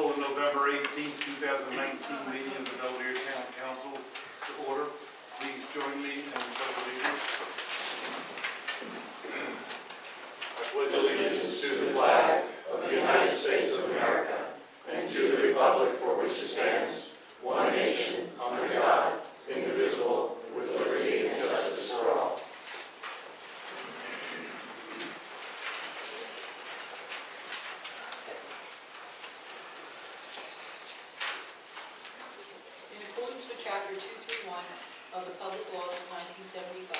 call the November 18th, 2019 meeting of the Belvedere Town Council to order. Please join me in the pledge of allegiance. I pledge allegiance to the flag of the United States of America and to the republic for which it stands, one nation, under God, indivisible, with liberty and justice for all. In accordance with Chapter 231 of the Public Laws of 1975,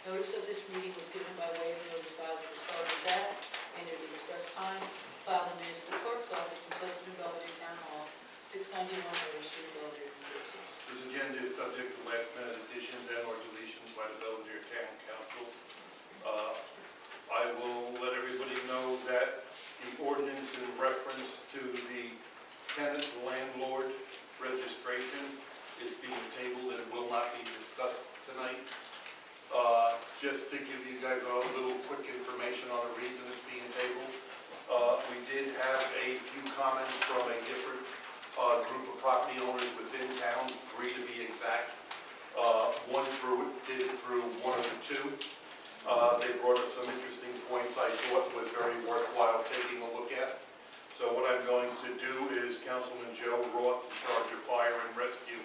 notice of this meeting was given by way of notice filed at the start of that and at the express times, filed in the municipal clerk's office and posted in Belvedere Town Hall, 691 River Street, Belvedere, New Jersey. This agenda is subject to last-minute additions and/or deletions by the Belvedere Town Council. I will let everybody know that the ordinance in reference to the tenant landlord registration is being tabled and will not be discussed tonight. Just to give you guys a little quick information on the reason it's being tabled. We did have a few comments from a different group of property owners within town, 3 to be exact. One did it through one of the two. They brought up some interesting points I thought was very worthwhile taking a look at. So what I'm going to do is Councilman Joe Roth, in charge of fire and rescue,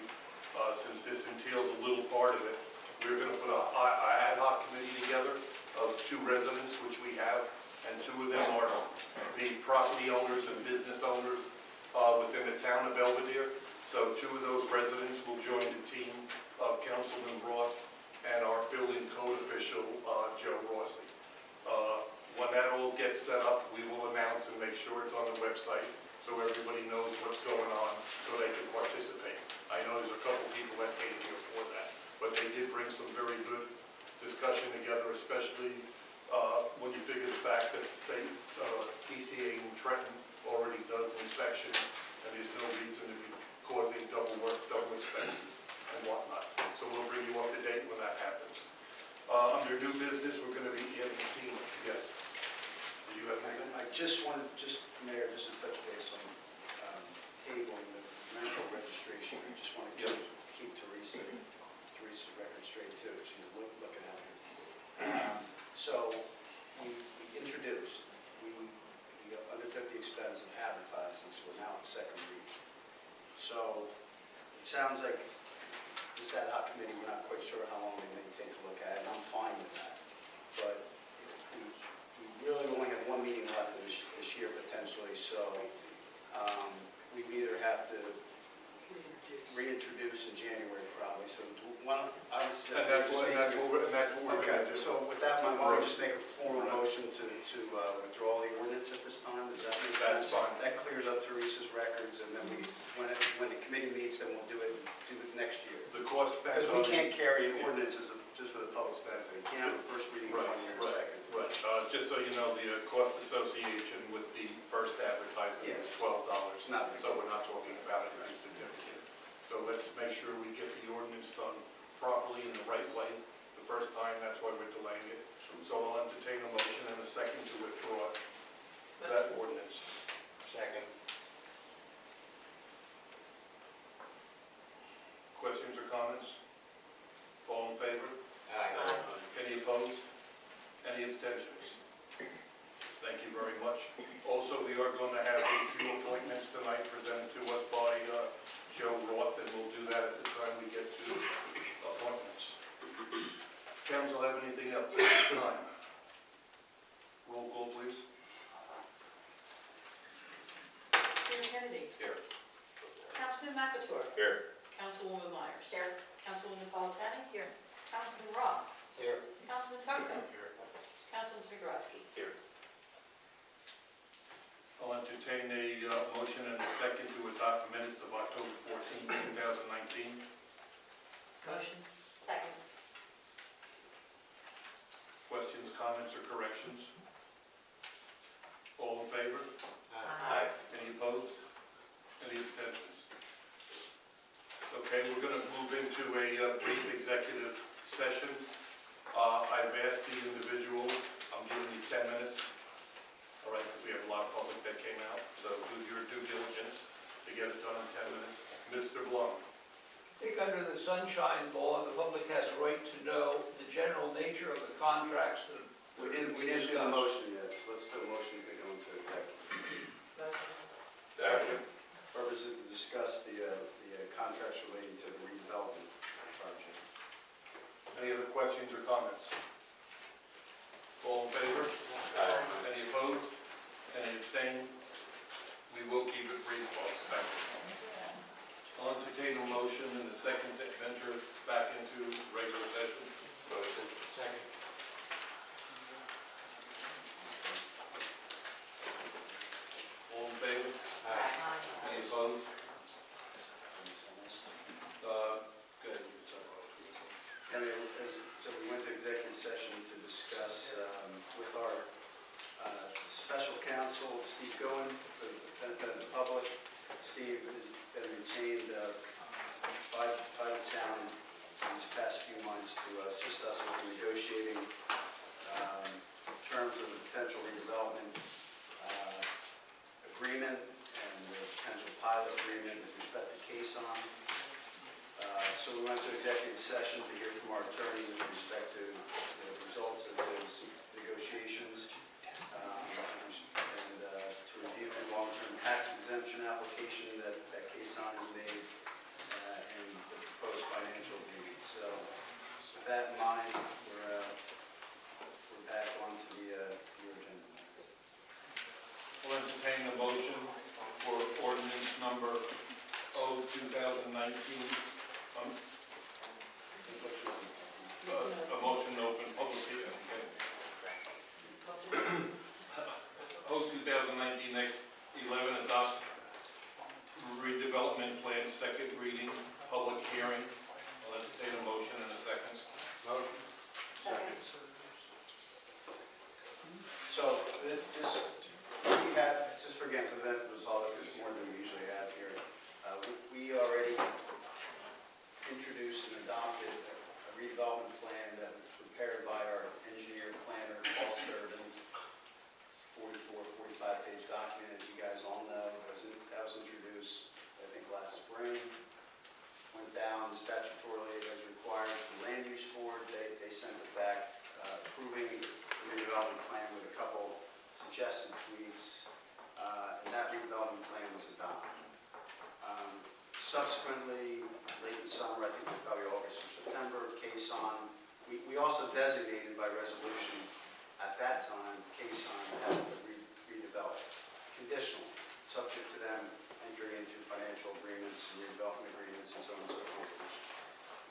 since this entails a little part of it, we're going to put an ad hoc committee together of 2 residents, which we have, and 2 of them are the property owners and business owners within the town of Belvedere. So 2 of those residents will join the team of Councilman Roth and our building code official, Joe Rossi. When that all gets set up, we will announce and make sure it's on the website so everybody knows what's going on so they can participate. I know there's a couple people that came here for that, but they did bring some very good discussion together, especially when you figure the fact that the state, DCA in Trenton already does inspection, and there's no reason to be causing double work, double expenses, and whatnot. So we'll bring you up to date when that happens. Under new business, we're going to be adding FEMA. Yes. Do you have anything? I just wanted, Mayor, just to touch base on tabling the rental registration. I just want to keep Teresa's record straight too. She's looking at it. So we introduced, we undertook the expense of advertising, so we're now at the second reading. So it sounds like this ad hoc committee, we're not quite sure how long they may take to look at it, and I'm fine with that. But if we really only have 1 meeting left this year potentially, so we either have to reintroduce in January probably. So I would suggest. And that's what we're going Okay, to do. so with that, I want to just make a formal motion to withdraw the ordinance at this time. Does that make sense? That's fine. That clears up Teresa's records, and then when the committee meets, then we'll do it next year. The cost. Because we can't carry an ordinance just for the public's benefit. You can't have a first reading Right, 1 year, right, second. Right. Just so you know, the cost association with the first advertisement is $12. It's not big. So we're not talking about anything significant. So let's make sure we get the ordinance done properly in the right way the first time. That's why we're delaying it. So I'll entertain a motion and a second to withdraw that ordinance. Second. Questions or comments? All in favor? Aye. Any opposed? Any abstentions? Thank you very much. Also, we are going to have a few appointments tonight presented to us by Joe Roth, and we'll do that at the time we get to appointments. Does council have anything else at this time? Roll call, please. Peter Kennedy. Here. Councilman McAtoor. Here. Councilwoman Myers. Here. Councilwoman Napolitani. Here. Councilman Roth. Here. Councilman Turco. Here. Councilman Zagorowski. Here. I'll entertain a motion and a second to adopt minutes of October 14, 2019. Motion. Second. Questions, comments, or corrections? All in favor? Aye. Any opposed? Any abstentions? Okay, we're going to move into a brief executive session. I've asked the individual, I'm giving you 10 minutes. All right, because we have a lot of public that came out, so do your due diligence. to get it done in 10 minutes. Mr. Blum. I think under the sunshine law, the public has a right to know the general nature of the contracts that We didn't do the motion yet, so let's do a motion to go into executive. Second. Purpose is to discuss the contracts relating to the redevelopment project. Any other questions or comments? All in favor? Any opposed? Any abstained? We will keep it brief, folks. Thank you. I'll entertain a motion in a second to enter back into regular session. Motion. Second. All in favor? Any opposed? Go ahead. So we went to executive session to discuss with our special counsel, Steve Goen, for the benefit of the public. Steve has been retained by the town these past few months to assist us with negotiating terms of the potential redevelopment agreement and the potential pilot agreement with respect to Caisson. So we went to executive session to hear from our attorney with respect to the results of his negotiations and to review the long-term tax exemption application that Caisson has made and the proposed financial agreement. So with that in mind, we're back onto the agenda. I'll entertain a motion for ordinance number O-2019. A motion to open public hearing. O-2019, next 11, adopt redevelopment plan, second reading, public hearing. I'll entertain a motion in a second. Motion. Second. So we have, just for again, for the benefit of us all, there's more than we usually have here. We already introduced and adopted a redevelopment plan that was prepared by our engineer planner, Paul Sturbins. 44, 45-page document, as you guys all know. That was introduced, I think, last spring. Went down statutorily as required to the land use board. They sent it back approving the redevelopment plan with a couple suggested tweaks, and that redevelopment plan was adopted. Subsequently, late in summer, I think it was probably August or September, Caisson, we also designated by resolution at that time, Caisson as the redeveloped, conditional, subject to them entering into financial agreements and redevelopment agreements and so on and so forth, which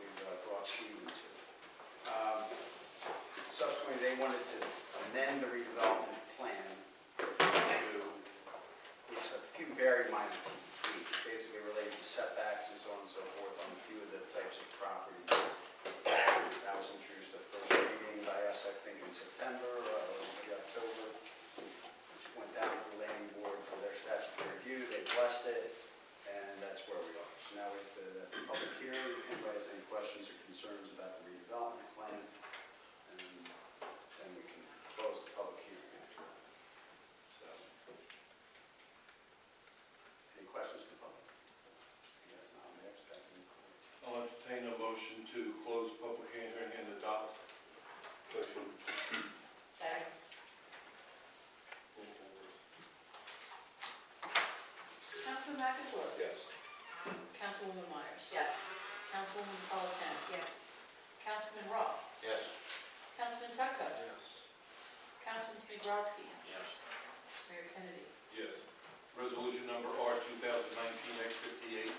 we've brought Steve into. Subsequently, they wanted to amend the redevelopment plan to a few very minor tweaks, basically related to setbacks and so on and so forth on a few of the types of property. That was introduced at first reading by us, I think, in September or maybe October. Went down to the landing board for their statutory review. They blessed it, and that's where we are. So now we have the public hearing. If anybody has any questions or concerns about the redevelopment plan, and then we can close the public hearing after that. So, any questions from the public? Yes, not. I'm expecting. I'll entertain a motion to close public hearing and adopt. Motion. Second. Councilman McAvoy. Yes. Councilwoman Myers. Yes. Councilwoman Napolitano. Yes. Councilman Roth. Yes. Councilman Tucko. Yes. Councilman Smigrod-Ski. Yes. Mayor Kennedy. Yes. Resolution number R 2019-X58,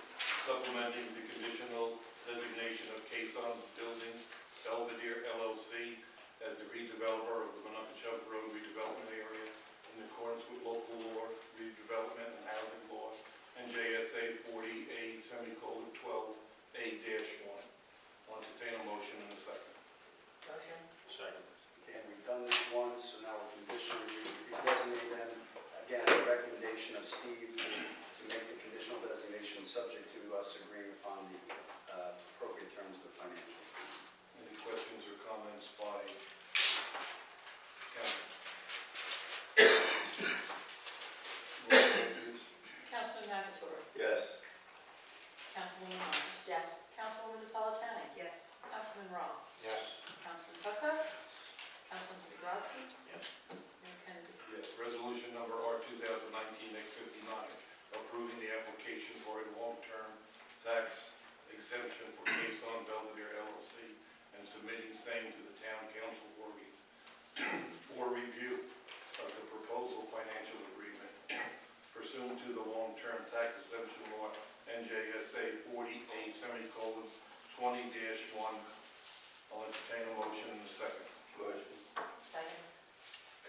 supplementing the conditional designation of Caisson Building Belvedere LLC as the redeveloper of the Monuckachuk Road redevelopment area in accordance with local law, redevelopment and housing law, and JSA 40A:12A-1. I'll entertain a motion in a second. Motion. Second. And we've done this once, so now we're conditionally redesignating them. Again, the recommendation of Steve to make the conditional designation subject to us agreeing upon the appropriate terms of the financial agreement. Roth. Yes. Councilman Tucker. Councilman Spigrodsky. Yes. Mayor Kennedy. Yes, resolution number R 2019-X59, approving the application for a long-term tax exemption for Quezon Belvedere LLC and submitting same to the town council for review of the proposal financial agreement pursuant to the long-term tax exemption law NJSA 48:20-1. I'll entertain a motion in a second. Motion. Second.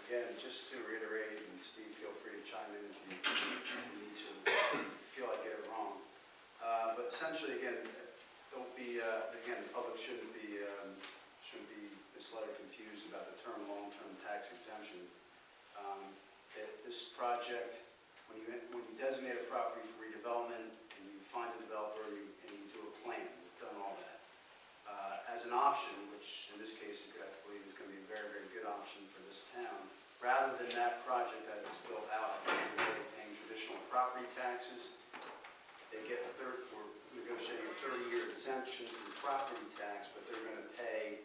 Again, just to reiterate, and Steve, feel free to chime in if you need to, if you feel I get it wrong. But essentially, again, don't be, again, the public shouldn't be misled or confused about the term long-term tax exemption. This project, when you designate a property for redevelopment and you find a developer and you do a plan, we've done all that. As an option, which in this case I believe is going to be a very, very good option for this town, rather than that project as it's built out, they're paying traditional property taxes, we're negotiating a 30-year exemption from property tax, but they're going to pay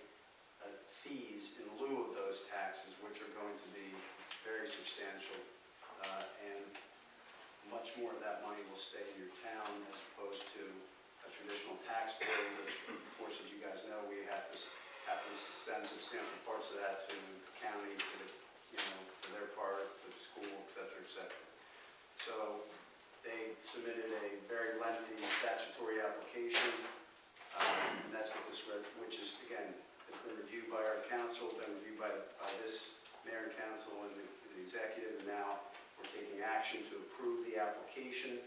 fees in lieu of those taxes, which are going to be very substantial, and much more of that money will stay in your town as opposed to a traditional tax bill, which, of course, as you guys know, we have to send substantial parts of that to the county, for their part, to the school, et cetera, et cetera. So they submitted a very lengthy statutory application, and that's what which is, again, has been reviewed by our council, been reviewed by this mayor and council and the executive, and now we're taking action to approve the application,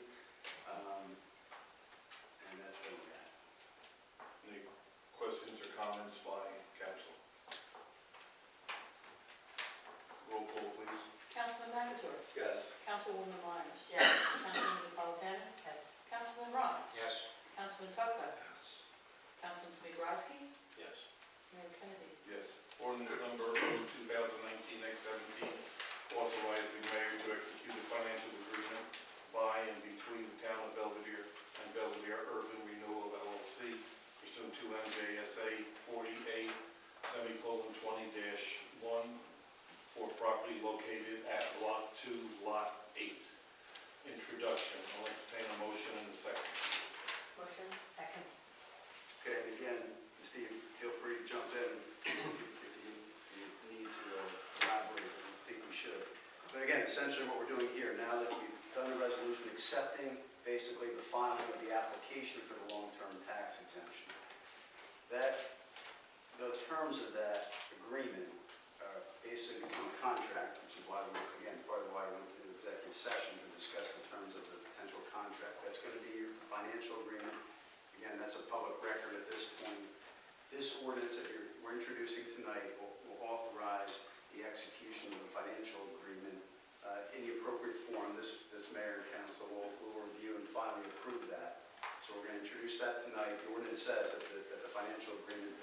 and that's where we're at. Any questions or comments by council? Roll call, please. Councilman McAtoy. Yes. Councilwoman Myers. Yes. Councilman Napolitano. Yes. Councilman Roth. Yes. Councilman Tucker. Yes. Councilman Spigrodsky. Yes. Mayor Kennedy. Yes. Ordinance number 2019-X17, authorizing mayor to execute a financial agreement by and between the town of Belvedere and Belvedere Urban Renewal LLC pursuant to NJSA 48:20-1 for property located at Lot 2, Lot 8. Introduction. I'll entertain a motion in a second. Motion. Second. Okay, and again, Steve, feel free to jump in if you need to elaborate, I think we should. But again, essentially what we're doing here, now that we've done the resolution accepting basically the filing of the application for the long-term tax exemption, the terms of that agreement basically become a contract, which is why we, again, part of why we went to the executive session to discuss the terms of the potential contract. That's going to be your financial agreement. Again, that's a public record at this point. This ordinance that we're introducing tonight will authorize the execution of the financial agreement in the appropriate form. This mayor and council will review and finally approve that. So we're going to introduce that tonight. The ordinance says that the financial agreement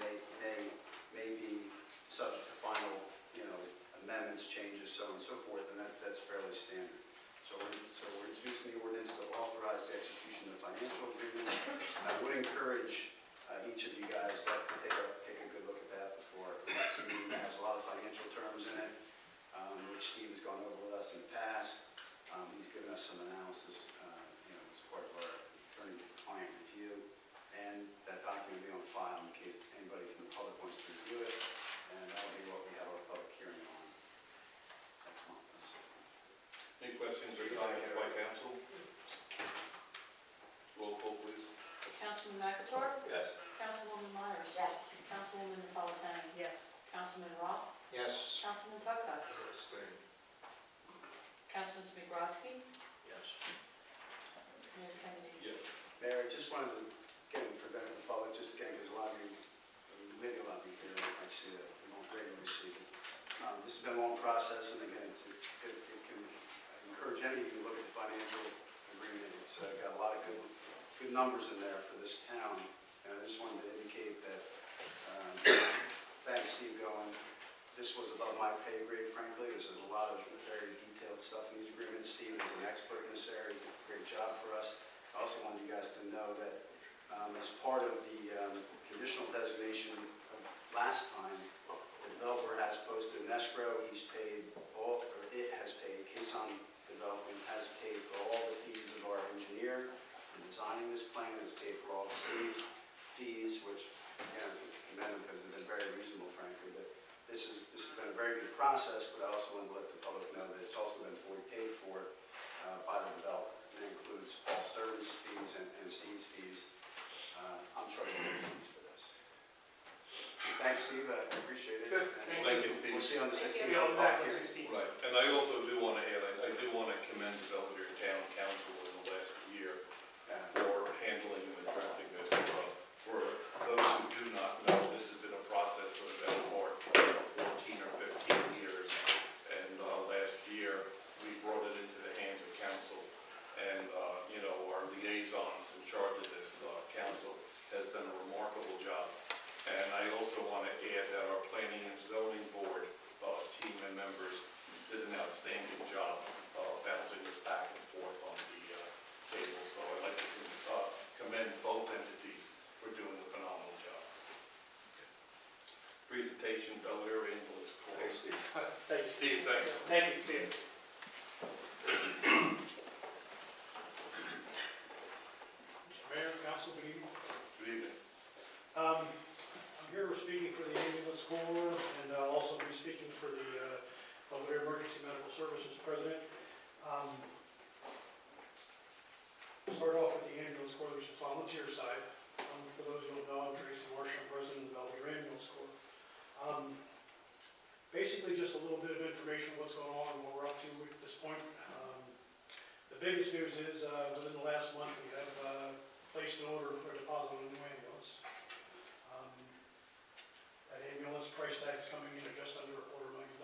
may be subject to final, amendments, changes, so on and so forth, and that's fairly standard. So we're introducing the ordinance to authorize the execution of the financial agreement. I would encourage each of you guys to take a good look at that before the next meeting. That has a lot of financial terms in it, which Steve has gone over with us in the past. He's given us some analysis, as part of our attorney-client review, and that document will be on file in case anybody from the public wants to review it, and that'll be what we have our public hearing on next month. Any questions or comments by council? Roll call, please. Councilman McAtoy. Yes. Councilwoman Myers. Yes. Councilwoman Napolitano. Yes. Councilman Roth. Yes. Councilman Tucker. Abstain. Councilman Spigrodsky. Yes. Mayor Kennedy. Yes. Mayor, I just wanted to, again, for the benefit of the public, just again, because a lot of you, maybe a lot of you here, I see that we don't regularly see it. This has been a long process, and again, it can encourage any of you to look at the financial agreement. It's got a lot of good numbers in there for this town, and I just wanted to indicate that, thanks, Steve Goen. This was above my pay grade, frankly. This is a lot of very detailed stuff in these agreements. Steve is an expert in this area. He did a great job for us. I also wanted you guys to know that as part of the conditional designation has posted an escrow. He's paid all, or it has paid, Kison Development has paid for all the fees of our engineer in designing this plan, has paid for all the Steve's fees, which, again, I commend them because they've been very reasonable, frankly. But this has been a very good process, but I also want to let the public know that it's also been fully paid for by the developer. And it includes Paul Sturman's fees and Steve's fees. I'm charging no fees for this. Thanks, Steve, I appreciate it. Good. And Thank you, Steve. We'll see you on the Thank 16th. you. We'll be back on 16. Right, and I also do want to add, I do want to commend the Belvedere Town Council in the last year for handling and addressing this. For those who do not know, this has been a process for the better part of 14 or 15 years. And last year, we brought it into the hands of council. And, our liaisons in charge of this council has done a remarkable job. And I also want to add that our planning and zoning board team and members did an outstanding job bouncing this back and forth on the table. So I'd like to commend both entities for doing a phenomenal job. Presentation, Belvedere Ambulance Corps. Thanks, Steve. Thank you. Steve, thanks. Thank you, see you. Mr. Mayor, Council, good evening. Good evening. I'm here speaking for the ambulance corps, and I'll also be speaking for the Belvedere Emergency Medical Services President. Start off with the ambulance corps, which is volunteer side. For those who don't know, I'm Tracy Marsh, I'm president of the Belvedere Ambulance Corps. Basically, just a little bit of information on what's going on and what we're up to at this point. The biggest news is within the last month, we have placed an order for a deposit on a new ambulance. That ambulance price tag is coming in at just under $250,000.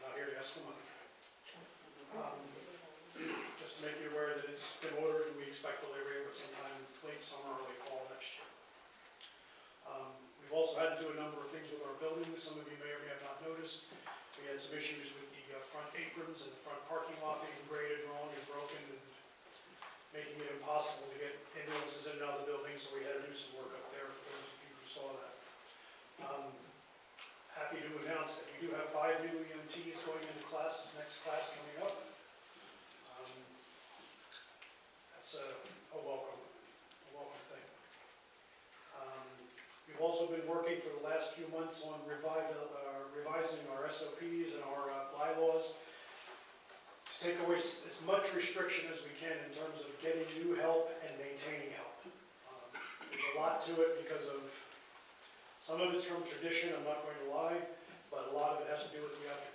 Not here to ask for money. Just to make you aware that it's been ordered and we expect delivery of it sometime late summer, early fall next year. We've also had to do a number of things with our buildings. Some of you may or may have not noticed. We had some issues with the front aprons and the front parking lot being graded wrong and broken and making it impossible to get ambulances in and out of the building, so we had to do some work up there for those of you who saw that. Happy to announce that we do have 5 new EMTs going into classes, next class coming up. That's a welcome thing. We've also been working for the last few months on revising our SOPs and our bylaws to take away as much restriction as we can in terms of getting new help and maintaining help. There's a lot to it because of, some of it's from tradition, I'm not going to lie, but a lot of it has to do with we have to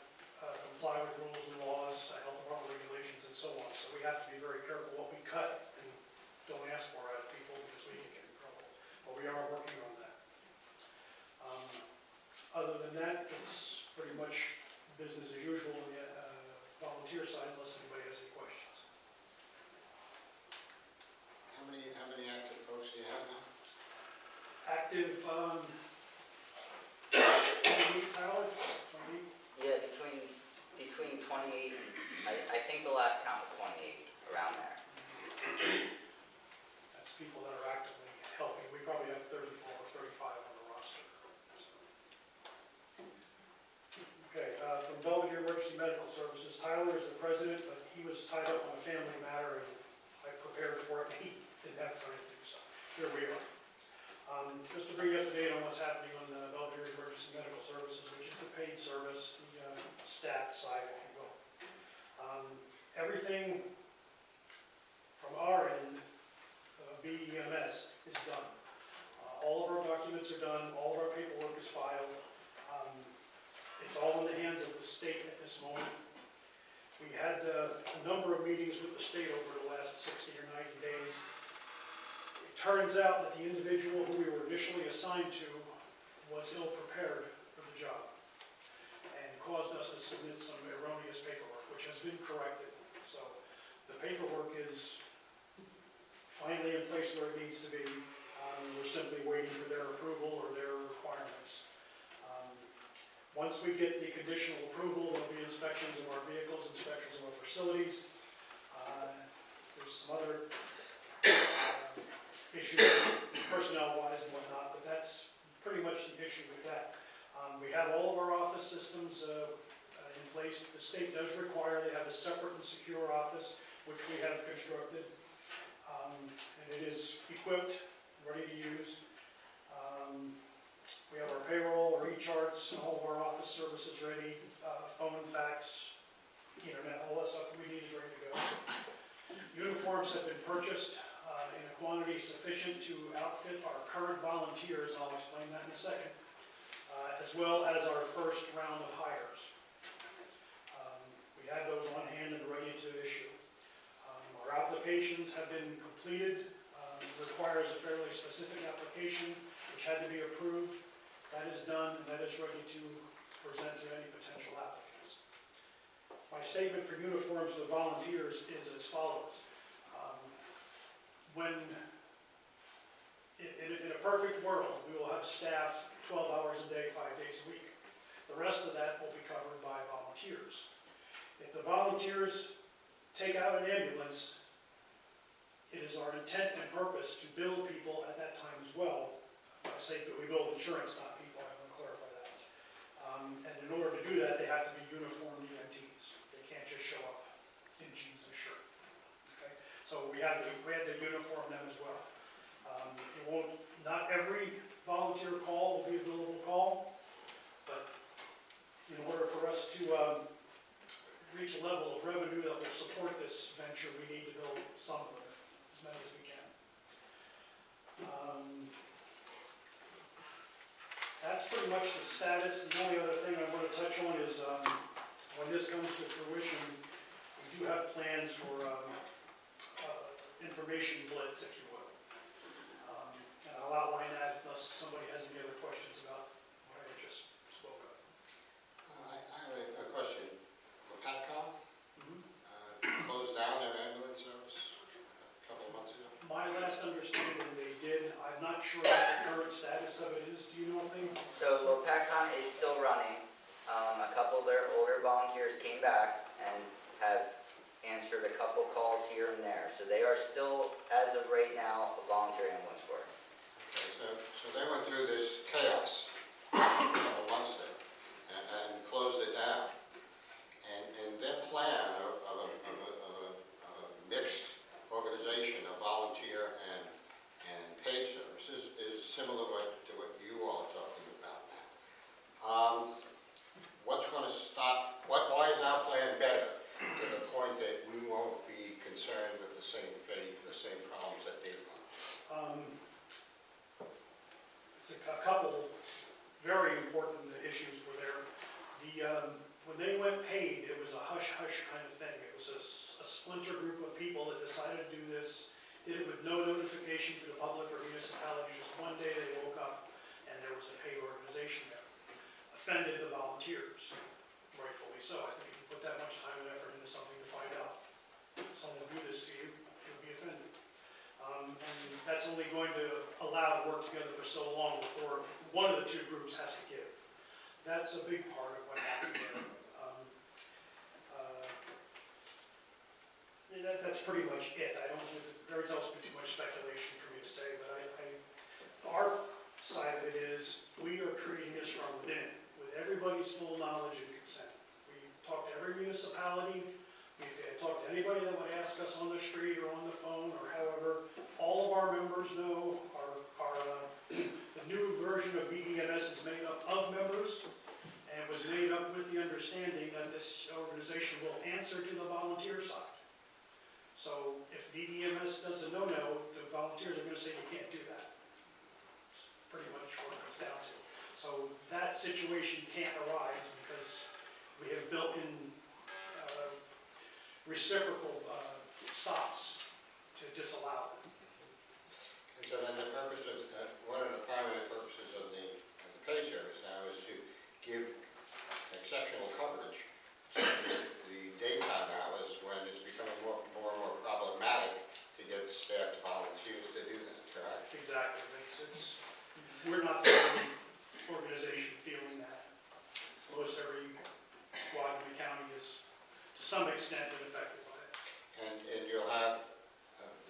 comply with rules and laws, health department regulations, and so on. So we have to be very careful what we cut and don't ask for out of people because we can get in trouble. But we are working on that. Other than that, it's pretty much business as usual on the volunteer side, unless anybody has any questions. How many active folks do you have now? Active, 28, Tyler? 28? Yeah, between 28 and, I think the last count was 28, around there. That's people that are actively helping. We probably have 34 or 35 on the roster. So. Okay, from Belvedere Emergency Medical Services, Tyler is the president, but he was tied up on a family matter and I prepared for it and he didn't have time to do so. Here we are. Just to bring you up to date on what's happening on the Belvedere Emergency Medical Services, which is the paid service, the stat side, if you will. Everything from our end, BEMS, is done. All of our documents are done, all of our paperwork is filed. It's all in the hands of the state at this moment. We had a number of meetings with the state over the last 60 or 90 days. It turns out that the individual who we were initially assigned to was ill-prepared for the job and caused us to submit some erroneous paperwork, which has been corrected. So the paperwork is finally in place where it needs to be. We're simply waiting for their approval or their requirements. Once we get the conditional approval, there'll be inspections of our vehicles, inspections of our facilities. There's some other issues personnel-wise and whatnot, but that's pretty much the issue with that. have all of our office systems in place. The state does require they have a separate and secure office, which we have constructed. And it is equipped, ready to use. We have our payroll, our e-charts, and all of our office services ready, phone, fax, internet, all that stuff we need is ready to go. Uniforms have been purchased in a quantity sufficient to outfit our current volunteers, and I'll explain that in a second, as well as our first round of hires. We have those on hand and ready to issue. Our applications have been completed. Requires a fairly specific application, which had to be approved. That is done, and that is ready to present to any potential applicants. My statement for uniforms to volunteers is as follows. When, in a perfect world, we will have staff 12 hours a day, 5 days a week. The rest of that will be covered by volunteers. If the volunteers take out an ambulance, it is our intent and purpose to bill people at that time as well. I say that we bill insurance, not people, I want to clarify that. And in order to do that, they have to be uniformed EMTs. They can't just show up in jeans and shirt. Okay? So we had to uniform them as well. Not every volunteer call will be a billable call, but in order for us to reach a level of revenue that will support this venture, we need to bill some of them, as many as we can. That's pretty much the status. The only other thing I want to touch on is when this comes to fruition, we do have plans for information blitz, if you will. And I'll outline that unless somebody has any other questions about what I just spoke of. I have a question. The PATCOM closed down their ambulance service a couple of months ago. My last understanding, they did. I'm not sure what the current status of it is. Do you know anything? So Lopakon is still running. A couple of their older volunteers came back and have answered a couple calls here and there. So they are still, as of right now, a volunteer ambulance corps. Okay, so they went through this chaos a couple of months there and closed it down. And their plan of a mixed organization of volunteer and paid services is similar to what you all are talking about now. What's going to stop, why is our plan better to the point that we won't be concerned with the same fate, the same problems that they've got? It's a couple very important issues were there. When they went paid, it was a hush-hush kind of thing. It was a splinter group of people that decided to do this, did it with no notification to the public or municipality. Just one day they woke up and there was a paid organization there. Offended the volunteers, rightfully so. I think if you put that much time and effort into something to find out someone will do this to you, you'll be offended. And that's only going to allow to work together for so long before one of the two groups has to give. That's a big part of what happened there. That's pretty much it. I don't think there's else be too much speculation for me to say, but our side of it is we are creating this from within, with everybody's full knowledge and consent. We talk to every municipality. We talk to anybody that would ask us on the street or on the phone or however. All of our members know the new version of BEMS is made up of members and was made up with the understanding that this organization will answer to the volunteer side. So if BEMS does a no-no, the volunteers are going to say you can't do that. It's pretty much what it comes down to. So that situation can't arise because we have built in reciprocal stops to disallow it. And so then the purpose of, one of the primary purposes of the paid service now is to give exceptional coverage to the daytime hours when it's becoming more and more problematic to get staff to volunteers to do that, correct? Exactly. We're not the only organization feeling that. Most every squad in the county is to some extent affected by it. And you'll have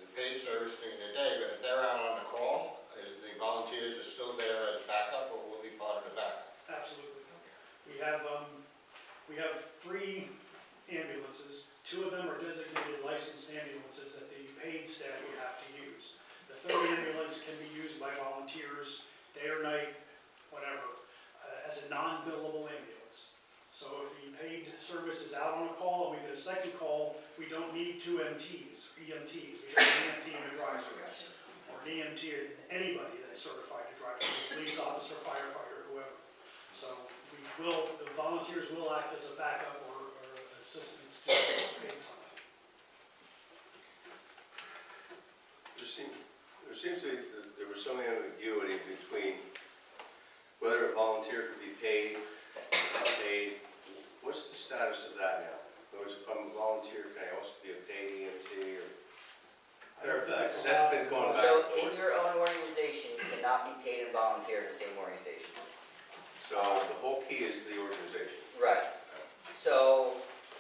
the paid service during the day, but if they're out on the call, the volunteers are still there as backup that's a non-billable ambulance. So if the paid service is out on a call and we get a second call, we don't need two MTs, or EMTs. We have an EMT and a driver, or an EMT or anybody that's certified to drive, police officer, firefighter, whoever. So the volunteers will act as a backup or assistance to paid somebody. There seems to be, there was some ambiguity between whether a volunteer could be paid, not paid. What's the status of that now? In other words, if I'm a volunteer, can I also be a paid EMT or? Clarify, because that's been going back So and in forth. your own organization, you cannot be paid and volunteer in the same organization. So the whole key is the organization. Right. So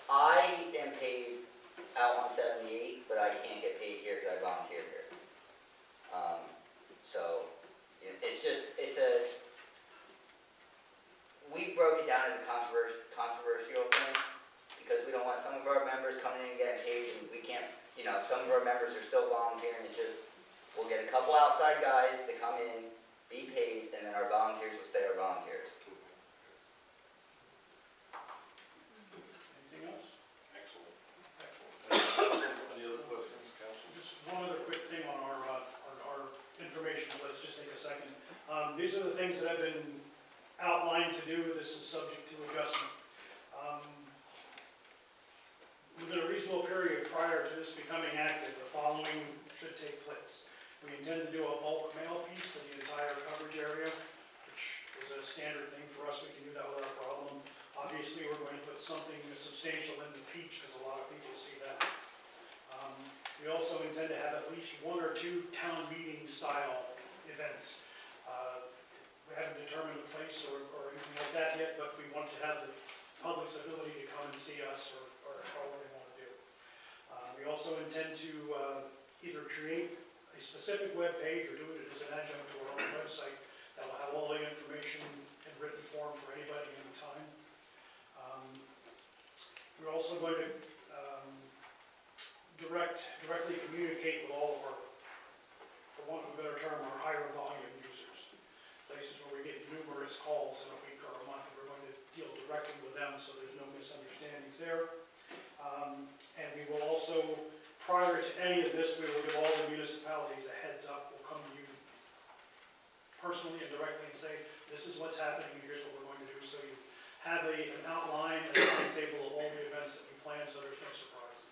I am paid out on 78, but I can't get paid here because I volunteer here. So we broke it down as a controversial thing because we don't want some of our members coming in and getting paid and we can't, some of our members are still volunteering. It's just, we'll get a couple outside guys to come in, be paid, and then our volunteers will stay our volunteers. Anything else? Excellent. Any other questions, council? Just one other quick thing on our information, let's just take a second. These are the things that have been outlined to do, this is subject to adjustment. Within a reasonable period prior to this becoming active, the following should take place. We intend to do a bulk mail piece to the entire coverage area, which is a standard thing for us, we can do that without a problem. Obviously, we're going to put something substantial in the peach, because a lot of people see that. We also intend to have at least one or two town meeting style events. We haven't determined a place or anything like that yet, but we want to have the public's ability to come and see us or however they want to do. We also intend to either create a specific web page or do it as an adjunct to our own website that will have all the information in written form for anybody anytime. We're also going to directly communicate with all of our, for want of a better term, our higher volume users. Places where we get numerous calls in a week or a month, we're going to deal directly with them so there's no misunderstandings there. And we will also, prior to any of this, we will give all the municipalities a heads up. We'll come to you personally and directly and say, this is what's happening, here's what we're going to do. So you have an outline, a timetable of all the events that we plan, so there's no surprises.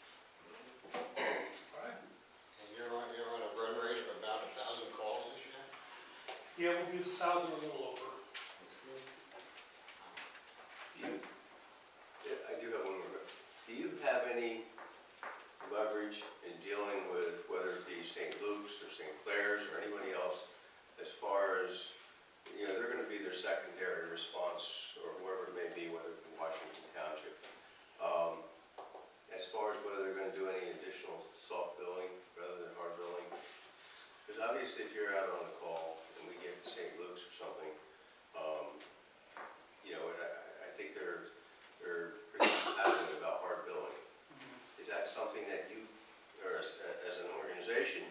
All right. And you're on a run rate of about 1,000 calls this year? Yeah, we'll do 1,000 or a little over. I do have one more. Do you have any leverage in dealing with whether it be St. Luke's or St. Clair's or anybody else as far as, they're going to be their secondary response or whoever it may be, whether it be Washington Township, as far as whether they're going to do any additional soft billing rather than hard billing? Because obviously if you're out on a call and we get St. Luke's or something, I think they're pretty adamant about hard billing. Is that something that you, or as an organization,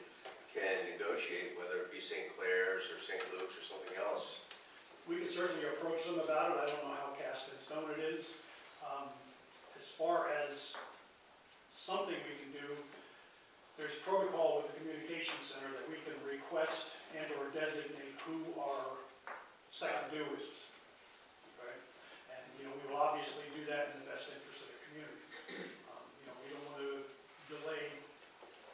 can negotiate, whether it be St. Clair's or St. Luke's or something else? We could certainly approach them about it. I don't know how cast in stone it is. As far as something we can do, there's protocol with the communication center that we can request and or designate who our second due is. Okay? And, we will obviously do that in the best interest of the community. We don't want to delay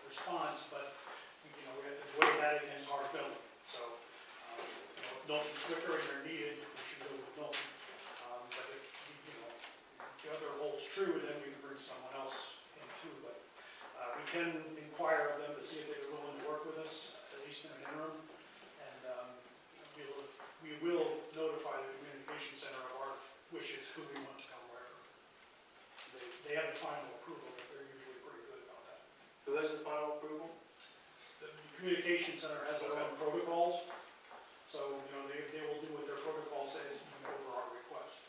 response, but, we have to weigh that against hard billing. So, if Milton's quicker and they're needed, we should go with Milton. But if, the other holds true, then we can bring someone else in too. But we can inquire of them to see if they're willing to work with us, at least in an interim. And we will notify the communication center of our wishes, who we want to come wherever. They have the final approval, but they're usually pretty good about that. Who has the final approval? The communication center has their own protocols, so, they will do what their protocol says even over our request.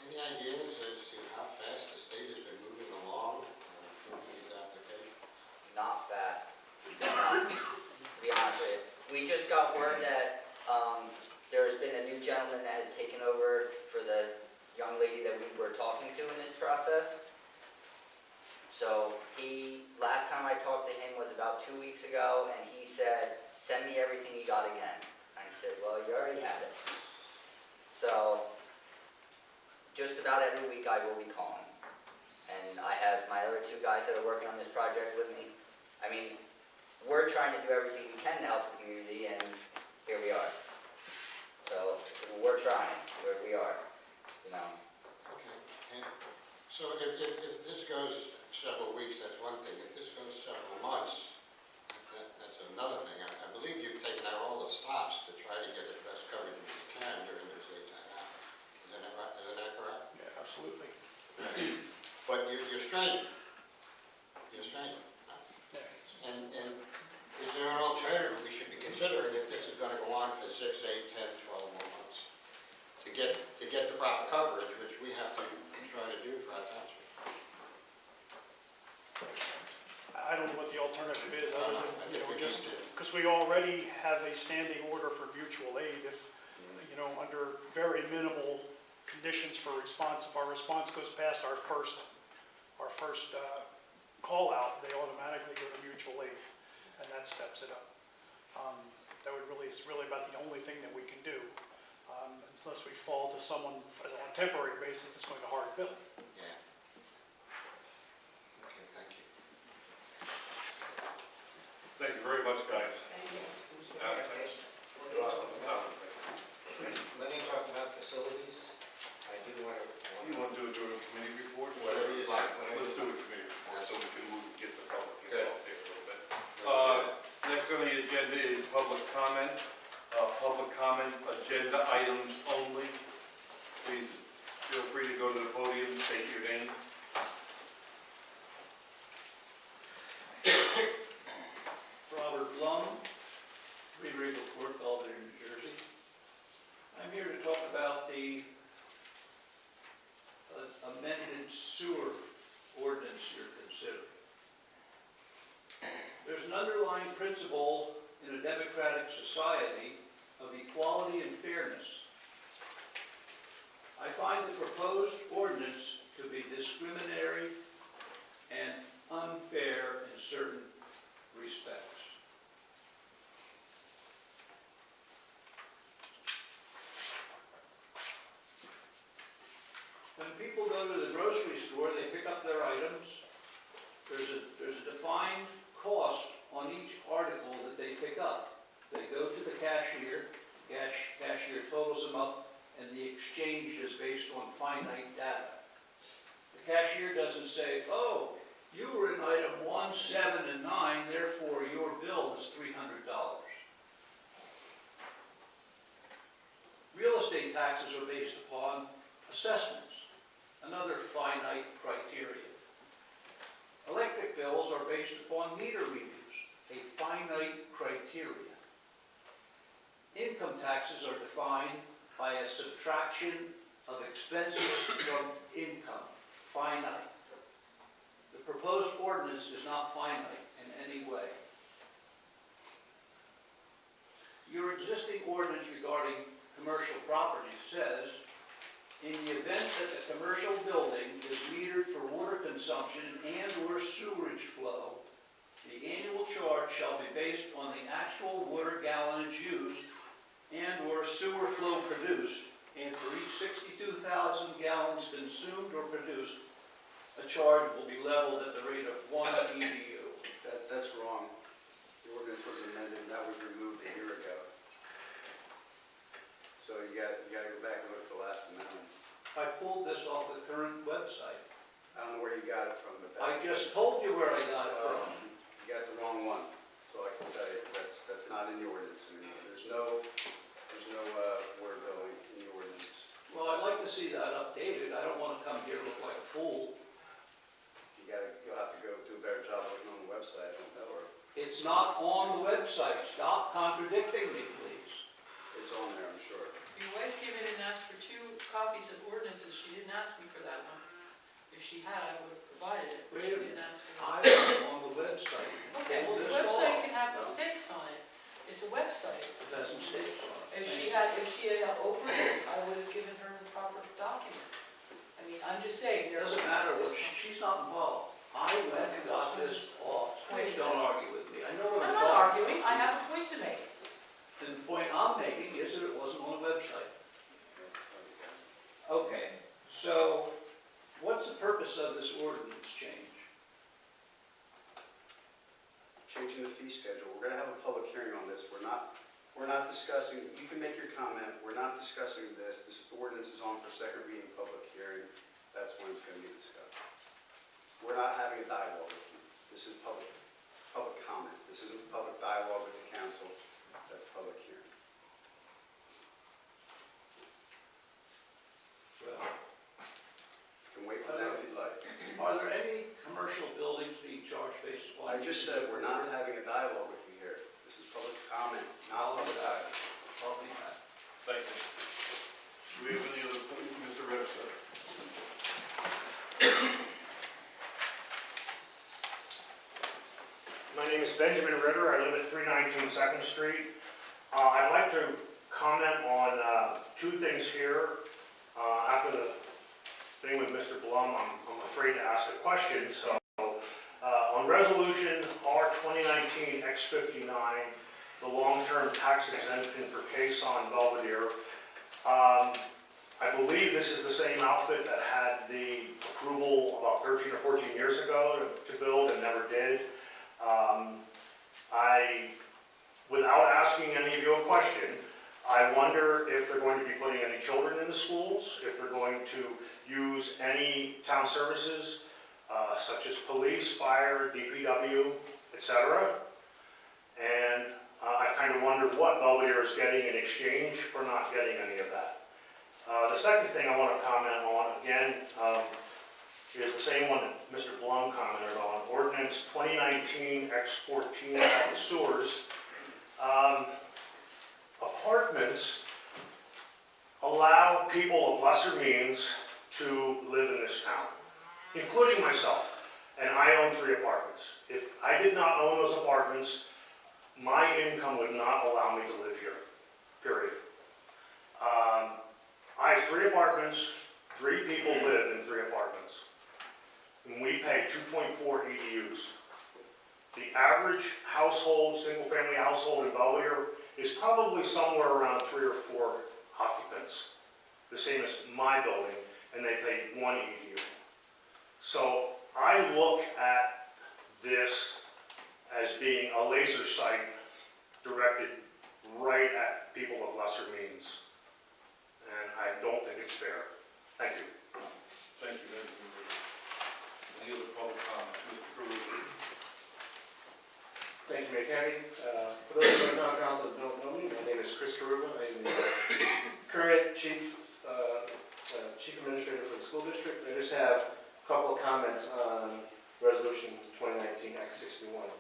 Any ideas as to how fast the state has been moving along approving these applications? Not fast. To be honest with you. We just got word that there's a new gentleman that has taken over for the young lady that we were talking to in this process. So last time I talked to him was about 2 weeks ago, and he said, send me everything you got again. I said, well, you already have it. So, just about every week I will be calling. And I have my other 2 guys that are working on this project with me. I mean, we're trying to do everything we can to help the community, and here we are. So, we're trying, where we are, you know. Okay, and so if this goes several weeks, that's one thing. If this goes several months, that's another thing. I believe you've taken out all the stops to try to get the best coverage you can during this daytime hours. Isn't that right? Isn't that correct? Yeah, absolutely. But you're straining. You're straining. Yeah, it's- And is there an alternative we should be considering if this is going to go on for 6, 8, 10, 12 more months? To get the proper coverage, which we have to try to do for our township. I don't know what the alternative is, other I than, think we just, need to. because we already have a standing order for mutual aid. If, under very minimal conditions for response, if our response goes past our first call out, they automatically go to mutual aid, and that steps it up. It's really about the only thing that we can do, unless we fall to someone on a temporary basis that's going to hard bill. Yeah. Okay, thank you. Thank you very much, guys. Thank you. Lenny talked about facilities. I do want to. You want to do it during a committee report? Whatever you'd like. Let's do a committee report so we can get the public Good. involved here a little bit. Next on the agenda is public comment. Public comment, agenda items only. Please feel free to go to the podium, state your name. Robert Blum, 3 Regal Court, Belvedere, New Jersey. I'm here to talk about the amended sewer ordinance you're considering. There's an underlying principle in a democratic society of equality and fairness. I find the proposed ordinance to be discriminatory and unfair in certain respects. When people go to the grocery store, they pick up their items. There's a defined cost on each article that they pick up. They go to the cashier, cashier totals them up, and the exchange is based on finite data. The cashier doesn't say, oh, you were in item 1, 7, and 9, therefore your bill is $300. Real estate taxes are based upon assessments, another finite criteria. Electric bills are based upon meter readings, a finite criteria. Income taxes are defined by a subtraction of expenses from income, finite. The proposed ordinance is not finite in any way. Your existing ordinance regarding commercial property says, in the event that the commercial building is metered for water consumption and/or sewerage flow, the annual charge shall be based on the actual water gallonage used and/or sewer flow produced, and for each 62,000 gallons consumed or produced, a charge will be leveled at the rate of 1 EDU. That's wrong. The ordinance was amended, and that was removed a year ago. So you got to go back and look at the last amendment. I pulled this off the current website. I don't know where you got it from, but I just told you where I got it from. you got the wrong one. That's all I can tell you. That's not in the ordinance anymore. There's no water billing in the ordinance. Well, I'd like to see that updated. I don't want to come here and look like a fool. You'll have to go do a better job looking on the website. I don't know, or It's not on the website. Stop contradicting me, please. it's on there, I'm sure. Your wife came in and asked for 2 copies of ordinances. She didn't ask me for that one. If she had, I would have provided it, but she didn't ask for I that. am on the website. Okay, well, the Pull this website off. can have No, mistakes on it. It's a website. It has mistakes on it. If she had opened it, I would have given her the proper document. I mean, I'm just saying, It there's. doesn't matter, she's not involved. I went and got this off. Please don't argue with me. I know what I'm I'm not talking. arguing, I have a point to make. And the point I'm making is that it wasn't on the website. Okay, so what's the purpose of this ordinance change? Changing the fee schedule, we're gonna have a public hearing on this. We're not discussing, you can make your comment, we're not discussing this. This ordinance is on for second reading, public hearing. That's when it's gonna be discussed. We're not having a dialogue with you. This is public comment. This isn't public dialogue with the council. That's public hearing. Well, You can wait for that if you'd like. are there any commercial buildings being charged based upon? I just said we're not having a dialogue with you here. This is public comment, I'll not leave public that. dialogue. I'll leave that. Thank you. Do we have any other, Mr. Ritter, sir? My name is Benjamin Ritter. I live at 319 Second Street. I'd like to comment on two things here. After the thing with Mr. Blum, I'm afraid to ask a question. So, on Resolution R 2019-X59, the long-term tax exemption for Quezon Belvedere, I believe this is the same outfit that had the approval about 13 or 14 years ago to build and never did. Without asking any of you a question, I wonder if they're going to be putting any children in the schools, if they're going to use any town services, such as police, fire, DPW, etc. And I kind of wonder what Belvedere is getting in exchange for not getting any of that. The second thing I want to comment on, again, is the same one that Mr. Blum commented on, Ordinance 2019-X14 about the sewers. Apartments allow people of lesser means to live in this town, including myself, and I own 3 apartments. If I did not own those apartments, my income would not allow me to live here, period. I have 3 apartments, 3 people live in 3 apartments, and we pay 2.4 EDUs. The average household, single-family household in Belvedere is probably somewhere around 3 or 4 occupants, the same as my building, and they pay 1 EDU. So I look at this as being a laser sight directed right at people of lesser means, and I don't think it's fair. Thank you. Thank you, Benjamin Ritter. Any other public comment? Mr. Caruso? Thank you, Mayor Kennedy. For those of you on council that don't know me, my name is Chris Caruba. I'm the current chief administrator for the school district. I just have a couple of comments on Resolution 2019-X61.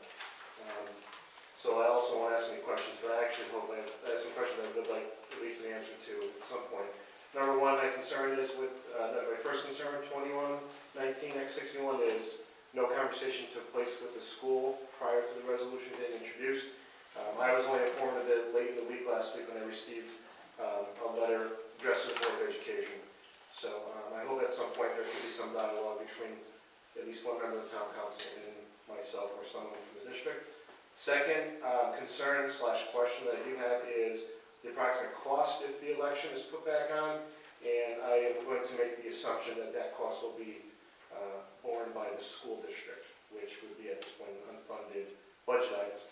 So I also won't ask any questions, but I actually hope I have some questions I would like at least an answer to at some point. Number one, my concern is with, my first concern, 2119-X61 is no conversation took place with the school prior to the resolution being introduced. I was only informed of it late in the week last week when I received a letter addressed to the Board of Education. So I hope at some point there could be some dialogue between at least one member of the town council and myself or someone from the district. Second concern/question that I do have is the approximate cost if the election is put back on, and I am going to make the assumption that that cost will be borne by the school district, which would be at this point an unfunded budget item.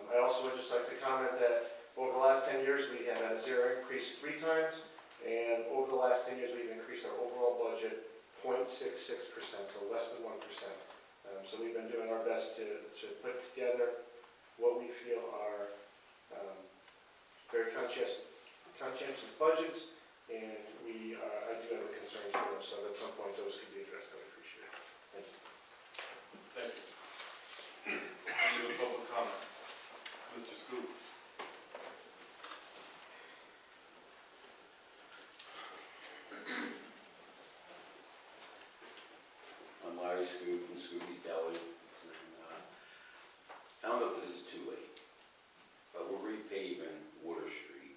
I also would just like to comment that over the last 10 years we have had a zero increase 3 times, and over the last 10 years we've increased our overall budget 0.66%, so less than 1%. So we've been doing our best to put together what we feel are very conscientious budgets, and I do have a concern for them, so at some point those could be addressed. I would appreciate it. Thank you. Thank you. Any other public comment? Mr. Scoop? I'm Larry Scoop from Scoopy's Deli. I don't know if this is too late, but we're repaving Water Street.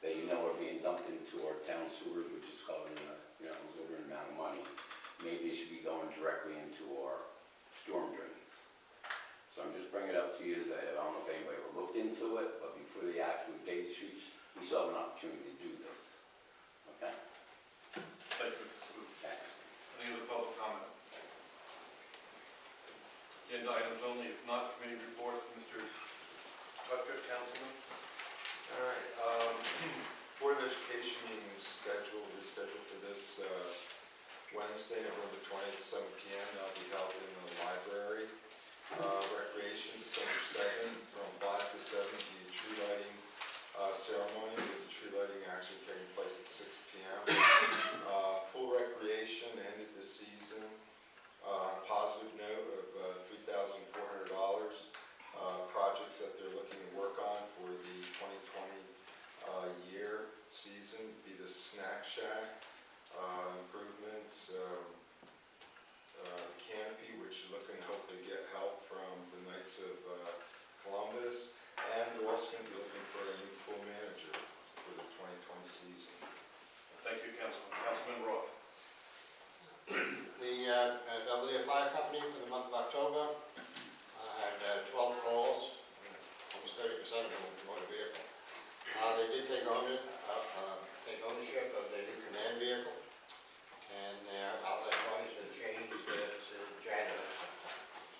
that you know are being dumped into our town sewers, which is causing a, you know, exorbitant amount of money. Maybe it should be going directly into our storm drains. So I'm just bringing it up to you as I don't know if anybody ever looked into it, but before they actually pay the streets, we still have an opportunity to do this. Okay? Thank you, Mr. Scoop. Thanks. Any other public comment? Agenda items only, if not, committee reports, Mr. Tucker, Councilman. All right, Board of Education meeting is rescheduled for this Wednesday, November 20th, 7 p.m. That'll be held in the library. Recreation, December 2nd, from 5 to 7, be a tree lighting ceremony, with the tree lighting actually taking place at 6 p.m. Pool recreation ended the season, positive note of $3,400. Projects that they're looking to work on for the 2020 year season be the snack shack improvements, canopy, which is looking to hopefully get help from the Knights of Columbus, and they're also going to be looking for a new pool manager for the 2020 season. Thank you, Councilman. Councilman Roth. The Belvedere Fire Company for the month of October had 12 calls, almost 30% of them with motor vehicle. They did take ownership of their new command vehicle, and their outlet point has been changed to January.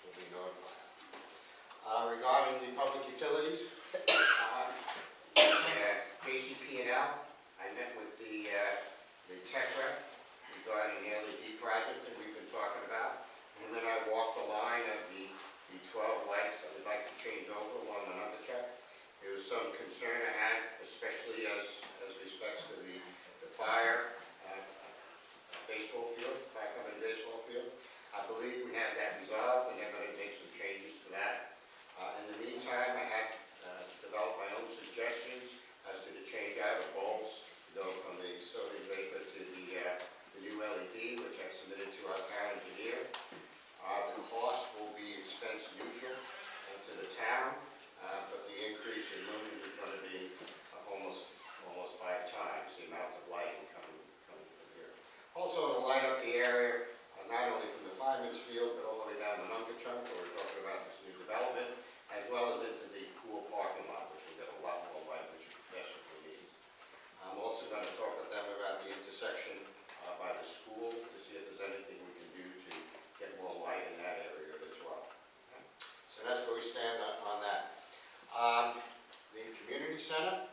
Will be notified. Regarding the public utilities, KCP&L, I met with the tech rep regarding the LED project that we've been talking about, and then I walked the line of the 12 lights that we'd like to change over, one on another check. There was some concern I had, especially as respects to the fire baseball field, fire company baseball field. I believe we have that resolved, and they're going to make some changes to that. In the meantime, I have developed my own suggestions as to the change out of bulbs to go from the sodium vapor to the new LED, which I submitted to our town engineer. The cost will be expense neutral to the town, but the increase in lumens is going to be almost 5 times the amount of lighting coming from here. Also, to light up the area, not only from the fireman's field, but all the way down to Nungachuck, where we're talking about this new development, as well as into the pool parking lot, which will get a lot more light, which it desperately needs. I'm also going to talk with them about the intersection by the school to see if there's anything we can do to get more light in that area as well. Okay. So that's where we stand on that. The community center,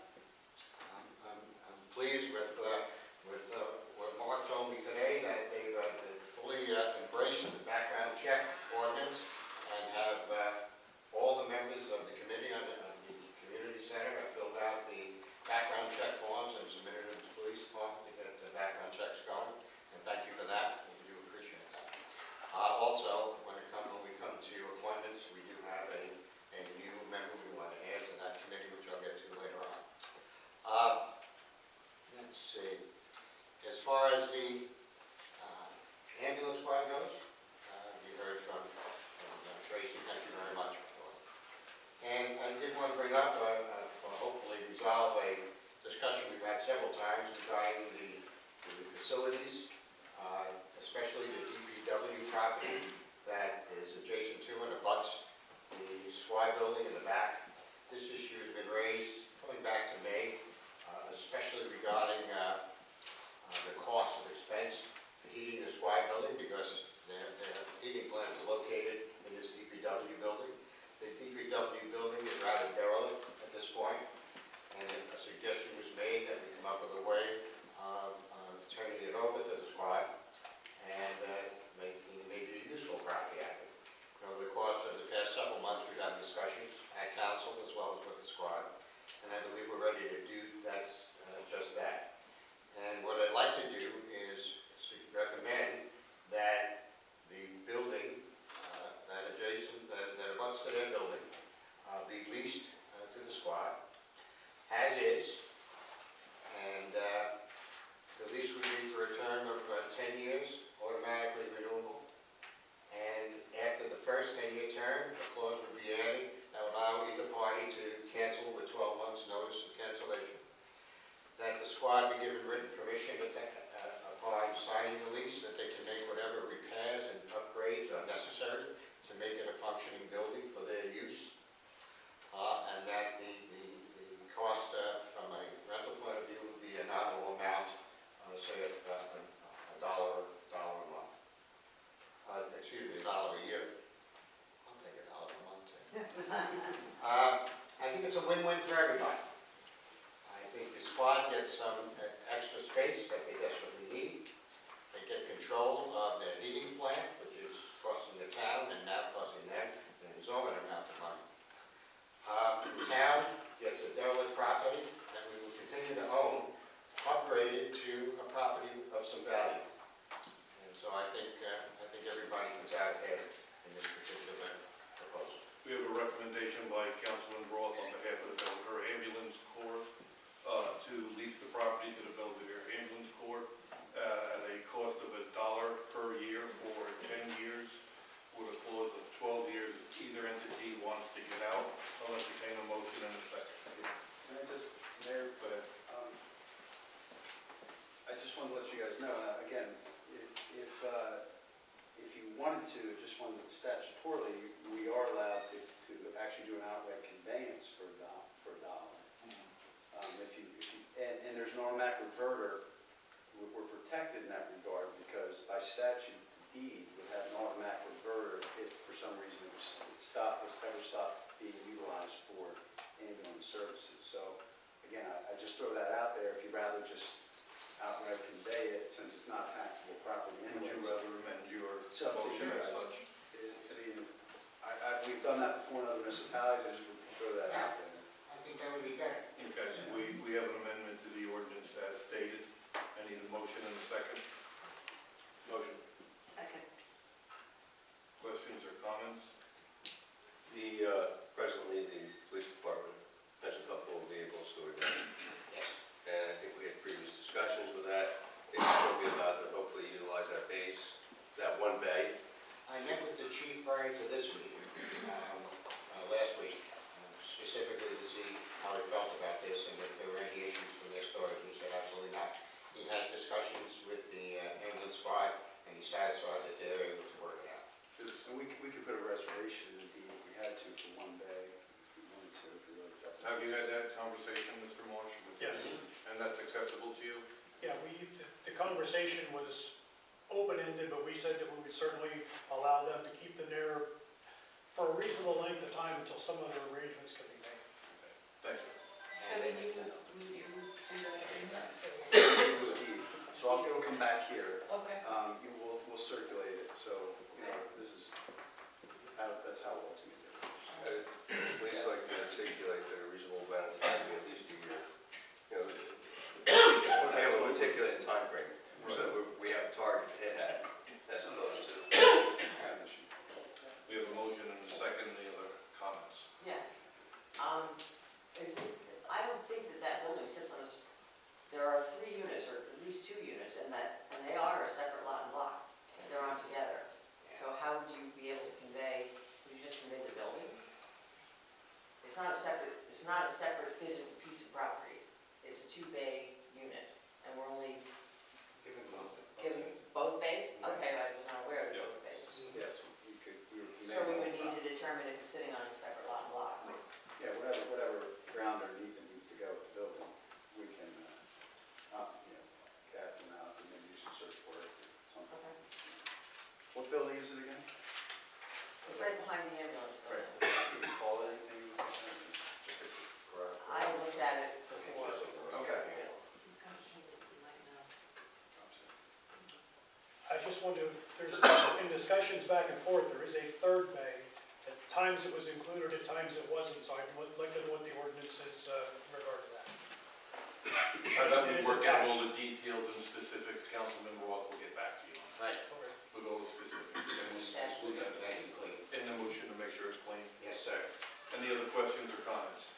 I'm pleased with what Mark told me today, that they've fully embraced the background check ordinance and have all the members of the committee on the community center have filled out the background check forms and submitted them to the police department to get the background checks going. And thank you for that. We do appreciate that. Also, when we come to appointments, we do have a new member we want to add to that committee, which I'll get to later on. Let's see. As far as the ambulance squad goes, you heard from Tracy. Thank you very much for it. And I did want to bring up, hopefully resolve a discussion we've had several times regarding the facilities, especially the DPW property that is adjacent to and abuts the SWI building in the back. This issue has been raised coming back to May, especially regarding the cost of expense for heating the SWI building, because their heating plants are located in this DPW building. The DPW building is rather derelict at this point, and a suggestion was made that we come up with a way of turning it over to the SWI and making maybe a useful property out of it. Over the course of the past several months, we've had discussions at council as well as with the squad, and I believe we're ready to do that, just that. And what I'd like to do is recommend that the building that abuts to their building be leased to the squad as is, and the lease would be for a term of 10 squad be given written permission upon signing the lease that they can make whatever repairs and upgrades are necessary to make it a functioning building for their use. And that the cost from a rental point of view would be a nominal amount, say $1 a month. Excuse me, $1 a year. I'll take $1 a month. I think it's a win-win for everybody. I think the squad gets some extra space that they desperately need. They get control of their heating plant, which is costing the town and now costing them an exorbitant amount of money. The town gets a derelict property that we will continue to own, upgraded to a property of some value. And so I think everybody comes out ahead in this particular proposal. We have a recommendation by Councilman Roth on behalf of the Belvidere Ambulance Corps to lease the property to the Belvidere Ambulance Corps at a cost of $1 per year for 10 years with a clause of 12 years if either entity wants to get out. I'll entertain a motion in a second. Mayor, Go ahead. I just wanted to let you guys know, again, if you wanted to, just wanted statutorily, we are allowed to actually do an outright conveyance for $1. And there's an automatic reverter, we're protected in that regard because by statute, the deed would have an automatic reverter if for some reason it was ever stopped being utilized for ambulance services. So again, I just throw that out there if you'd rather just outright convey it since it's not taxable property Would anyway. you rather amend your It's up to motion you as guys. such? We've done that before in other municipalities, I just would throw that out there. I think that would be better. Okay, we have an amendment to the ordinance as stated. I need a motion in a second. Motion. Second. Questions or comments? Presently, the police department has a couple of vehicles stored there. Yes. And I think we had previous discussions with that. They told me about to hopefully utilize that base, that one bay. I met with the chief prior to this meeting, last week, specifically to see how he felt about this and if there were any issues with their storage. He said absolutely not. He had discussions with the ambulance squad and he's satisfied that they're able to work it out. And we could put a reservation in the deed if we had to for one bay, if we wanted to, if we really felt. Have you had that conversation, Mr. Marsh? Yes. And that's acceptable to you? Yeah, the conversation was open-ended, but we said that we would certainly allow them to keep them there for a reasonable length of time until some other arrangements can be made. Thank you. Kevin, you do that agreement? So it'll come back here. Okay. We'll circulate it, so, this is, that's how we'll ultimately do it. I'd at least like to articulate that a reasonable amount of time, at least a year. Be able to articulate a time frame, so that we have a target to hit at, as opposed to. We have a motion and a second. Any other comments? Yes. I don't think that building sits on there are 3 units, or at least 2 units, and they are a separate lot and block. They're on together. So how would you be able to convey, would you just convey the building? It's not a separate physical piece of property. It's a 2-bay unit, and we're only giving both bays? Okay, I was not aware of the both bays. Yes, we were. So we would need to determine if it's sitting on a separate lot and block. Yeah, whatever ground underneath it needs to go with the building, we can, cap them out and then do some search work or something. Okay. What building is it again? It's right behind the ambulance building. Did you call it anything? Just a garage? I looked at it before. Okay. He's got something you might know. I just want to, there's, in discussions back and forth, there is a 3rd bay. At times it was included, at times it wasn't, so I'd like to know what the ordinance is regarding that. I'd have to work out all the details and specifics. Councilman Roth will get back to you on that. Right. Okay. With all the specifics. And we'll include that in the motion to make sure it's plain. Yes, sir. Any other questions or comments?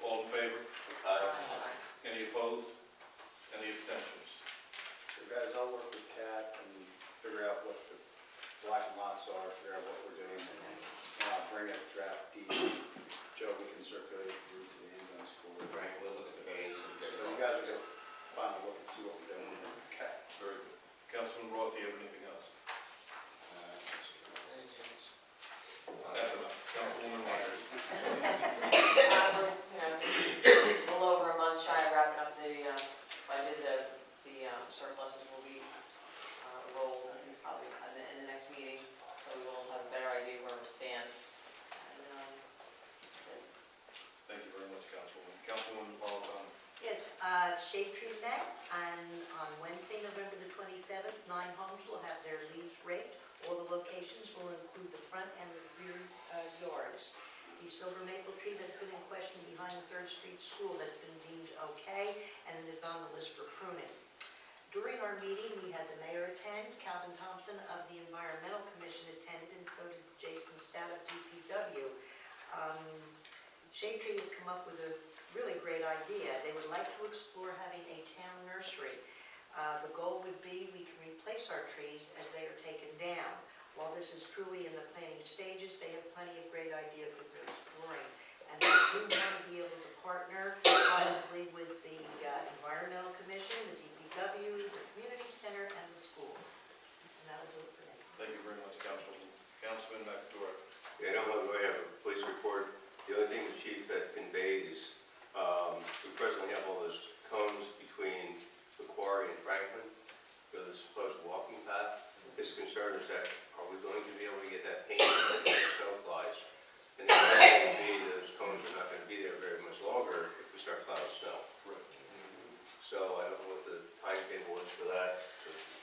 All in favor? Any opposed? Any abstentions? So guys, I'll work with Kat and figure out what the black lots are, figure out what we're doing, and bring up draft deed. Joe, we can circulate it through to the Shade Tree met, and on Wednesday, November the 27th, 9 homes will have their leaves raked. All the locations will include the front and the rear yards. The silver maple tree that's been in question behind the 3rd Street School that's been deemed okay, and it is on the list for pruning. During our meeting, we had the mayor attend, Calvin Thompson of the Environmental Commission attended, and so did Jason Stout of DPW. Shade Tree has come up with a really great idea. They would like to explore having a town nursery. The goal would be we can replace our trees as they are taken down. While this is truly in the planning stages, they have plenty of great ideas that they're exploring. And they do want to be able to partner possibly with the Environmental Commission, the DPW, the community center, and the school. And that'll do it for me. Thank you very much, Councilman. Councilman McDory. Yeah, I don't know if I have a police report. The only thing the chief had conveyed is we presently have all those cones between the quarry and Franklin for the supposed walking path. His concern is that, are we going to be able to get that painted before the snow flies? And the idea would be those cones are not going to be there very much longer if we start plowing snow. So I don't know what the timetable is for that.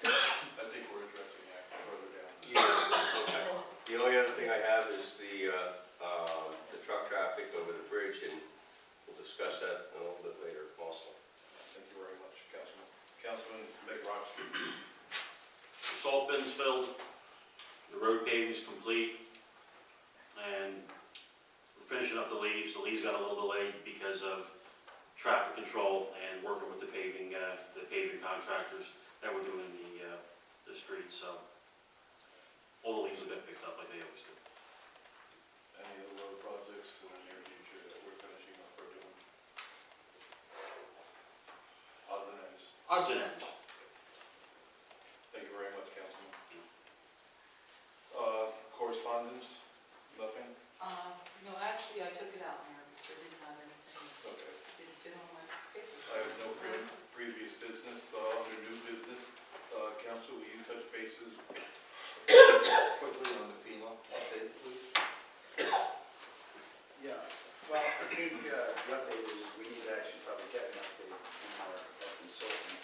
I think we're addressing that further down. Yeah. The only other thing I have is the truck traffic over the bridge, and we'll discuss that a little bit later also. Thank you very much, Councilman. Councilman McRoxy. The salt bin's filled, the road paving's complete, and we're finishing up the leaves. The leaves got a little delayed because of traffic control and working with the paving contractors that were doing the streets. So all the leaves will get picked up like they always do. Any other road projects in the near future that we're finishing up or doing? Odds and ends. Odds and ends. Thank you very much, Councilman. Correspondence? Nothing? No, actually, I took it out, Mayor, because I didn't have anything, Okay. didn't fit on my paper. I have no previous business. Under new business, Council, will you touch bases quickly on the FEMA update, please? Yeah, well, I think the update is we need to actually probably get an update from our consultant,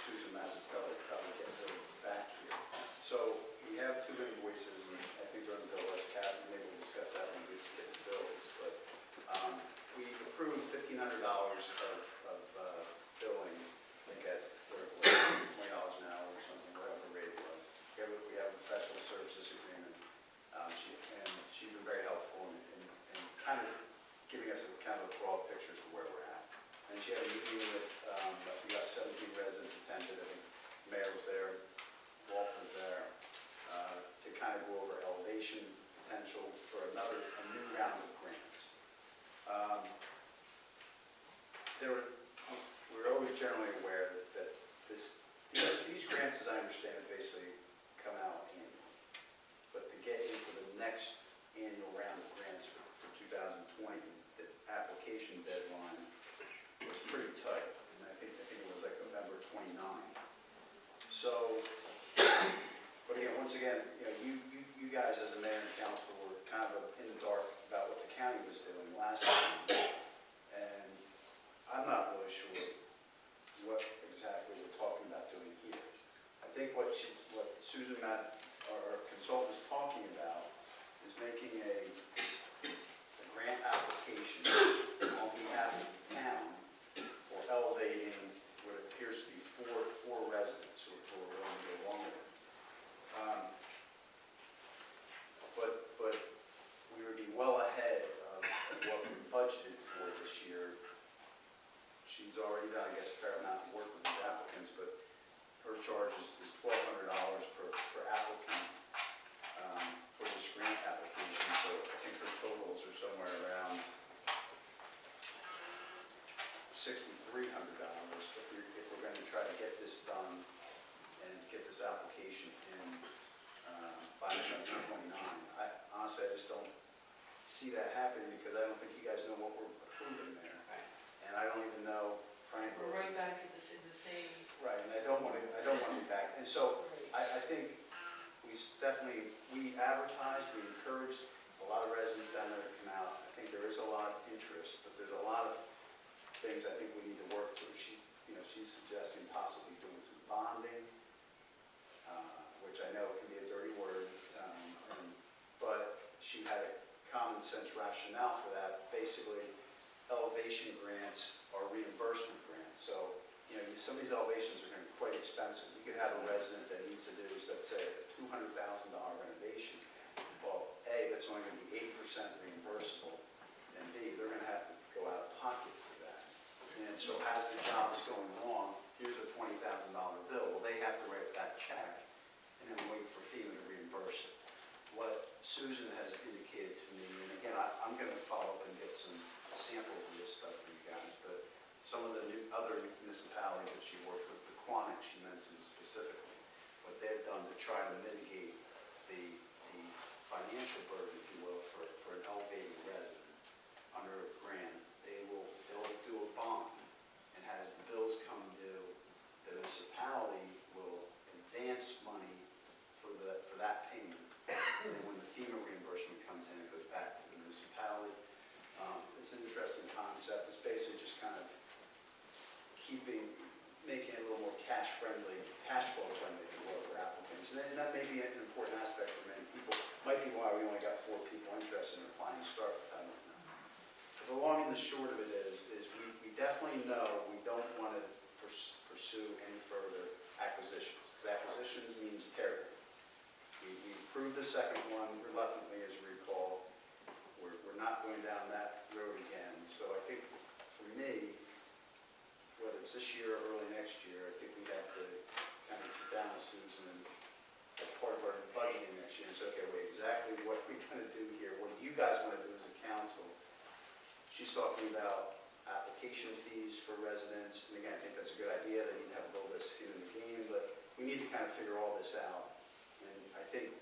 Susan Mazzucchelli, probably get her back here. So we have 2 invoices, and I think they're on the bill list. Kathy, maybe we'll discuss that when we get the bills. But we approved $1,500 of billing, I think at whatever it was, $20 an hour or something, whatever the rate was. We have a professional services agreement. She's been very helpful in kind of giving us a kind of a broad picture as to where we're at. And she had a meeting with, we got 17 residents attended. I think the mayor was there, Walt was there, to kind of go over elevation potential for a new round of grants. We're always generally aware that these grants, as I understand it, basically come out annually. But to get in for the next annual round of grants for 2020, the application deadline was pretty tight. And I think it was like November 29. So, but again, once again, you guys as a mayor and council were kind of in the dark about what the county was doing last time. And I'm not really sure what exactly we're talking about doing here. I think what Susan our consultant is talking about is making a grant application on behalf of the town for elevating what appears to be four residents who are willing to go along with it. But we would be well ahead of what we budgeted for this year. She's already done, I guess, a fair amount of work with these applicants, but her charge is $1,200 per applicant for this grant application. So I think her totals are somewhere around $6,300 if we're going to try to get this done and get this application in by November 29. Honestly, I just don't see that happening because I don't think you guys know what we're approving there. And I don't even know, frankly. We're right back at the same. Right, and I don't want to be back. And so I think we advertised, we encouraged a lot of residents down there to come out. I think there is a lot of interest, but there's a lot of things I think we need to work through. She's suggesting possibly doing some bonding, which I know can be a dirty word, but she had a common sense rationale for that. Basically, elevation grants are reimbursement grants. So, some of these elevations are going to be quite expensive. You could have a resident that needs to do, let's say, a $200,000 renovation. Well, A, that's only going to be 80% reimbursable, and B, they're going to have to go out of pocket for that. And so as the job is going along, here's a $20,000 bill. Well, they have to write that check and then wait for FEMA to reimburse it. What Susan has indicated to me, and again, I'm going to follow up and get some samples of this stuff for you guys, but some of the other municipalities that she worked with, the Quantic she mentioned specifically, what they've done to try to mitigate the financial burden, if you will, for an elevated resident under a grant, they'll do a bond, and as the bills come due, the municipality will advance money for that payment. And when the FEMA reimbursement comes in, it goes back to the municipality. It's an interesting concept. It's basically just kind of making it a little more cash flow friendly, if you will, for applicants. And that may be an important aspect for many people. Might be why we only got 4 people interested in applying to start with, I don't know. But the long and the short of it is we definitely know we don't want to pursue any further acquisitions, because acquisitions means tear. We approved the second one reluctantly, as you recall. We're not going down that road again. So I think for me, whether it's this year or early next year, I think we have to kind of sit down with Susan and as part of our budgeting next year and say, okay, wait, exactly what are we going to do here? What do you guys want to do as a council? She's talking about application fees for residents, and again, I think that's a good idea. They need to have a little bit of skin in the game, but we need to kind of figure all this out. And I think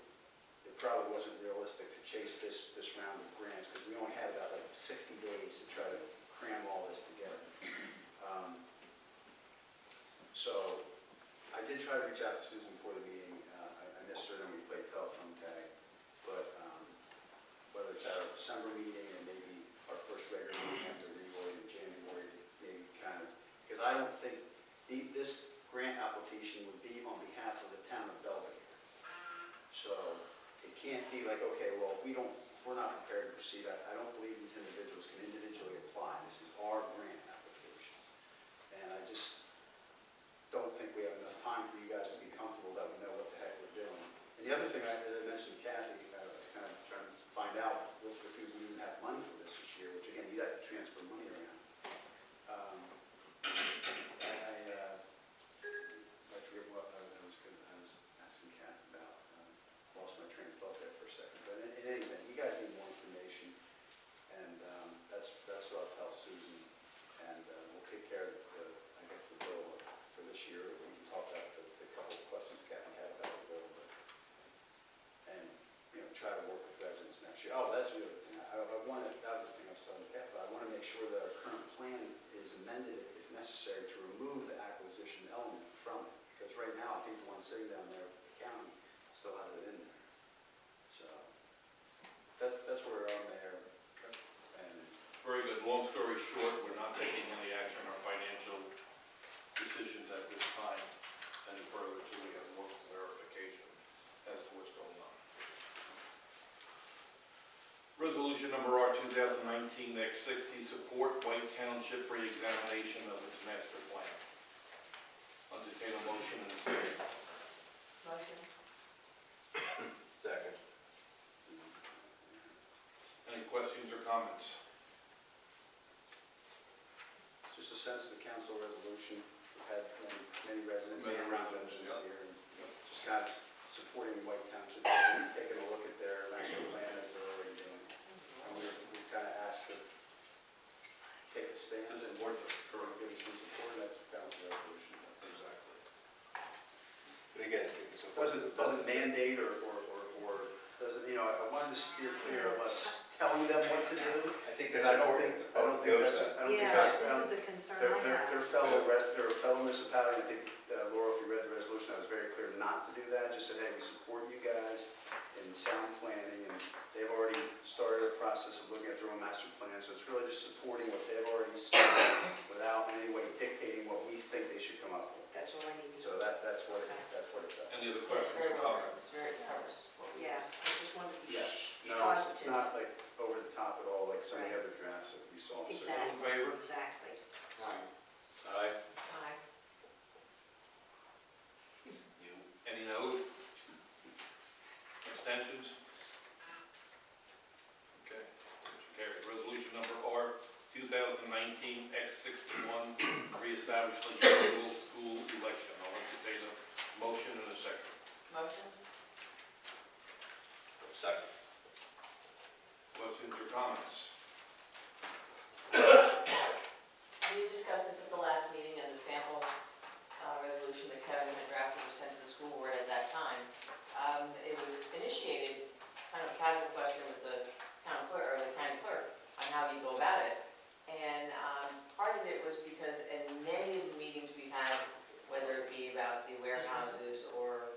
it probably wasn't realistic to chase this round of grants, because we only had about 60 days to try to cram all this together. So I did try to reach out to Susan before the meeting. I missed her, and we played telephone tag. But whether it's at our December meeting or maybe our first regular meeting after Revoy in January, maybe kind of, because I don't think this grant application would be on behalf of the town of Belvidere. So it can't be like, okay, well, if we're not prepared to proceed, I don't believe these individuals can individually apply. This is our grant application. And I just don't think we have enough time for you guys to be comfortable that we know what the heck we're doing. And the other thing that I mentioned to Kathy, I was kind of trying to find out if we even have money for this year, which again, you'd have to transfer money around. I forget what I was asking Kathy about. Lost my train of thought there for a second. But in any event, you guys need more information, and that's what I'll tell Susan, and we'll take care of the bill for this year. We can talk about the couple of questions Kathy had about the bill, and try to work with residents next year. Oh, that's the other thing. That was the thing I was telling Kathy. I want to make sure that our current plan is amended, if necessary, to remove the acquisition element from it, because right now I think the one sitting down there at the county still has it in there. So that's where we're on there. And Very good. Long story short, we're not taking any action on financial decisions at this time any further until we have more clarification as to what's going on. Resolution number R 2019-60, support White Township re-examination of its master plan. Entertain a motion and a second. Motion. Second. Any questions or comments? it's just a sense of the council resolution. We've had many residents. Many and residents, this yeah. year, and just kind of supporting White Township, and taking a look at their master plan as they're already doing. And we kind of asked to take a stand and Support them. give us some support, and that's kind of the resolution. Exactly. But again, I think it's Doesn't mandate or doesn't, I wanted to steer clear of us telling them what to do. I think Because that's I don't important. think Yeah, that's, this is a concern they're I have. they're a fellow municipality. I think, Laura, if you read the resolution, I was very clear not to do that. Just said, hey, we support you guys in sound planning, and they've already started a process of looking at their own master plan. So it's really just supporting what they've already started with favor? Exactly. Aye. Aye. Aye. You, any noes? Abstentions? Okay, motion carried. Resolution number R, 2019-X61, reestablish Lakeville School election. I'll entertain a motion and a second. Motion? Second. Questions or comments? We discussed this at the last meeting, and the sample resolution that Kevin had drafted was sent to the school board at that time. It was initiated, kind of a casual question with the town clerk, or the county clerk, on how you go about it. And part of it was because in many of the meetings we've had, whether it be about the warehouses or,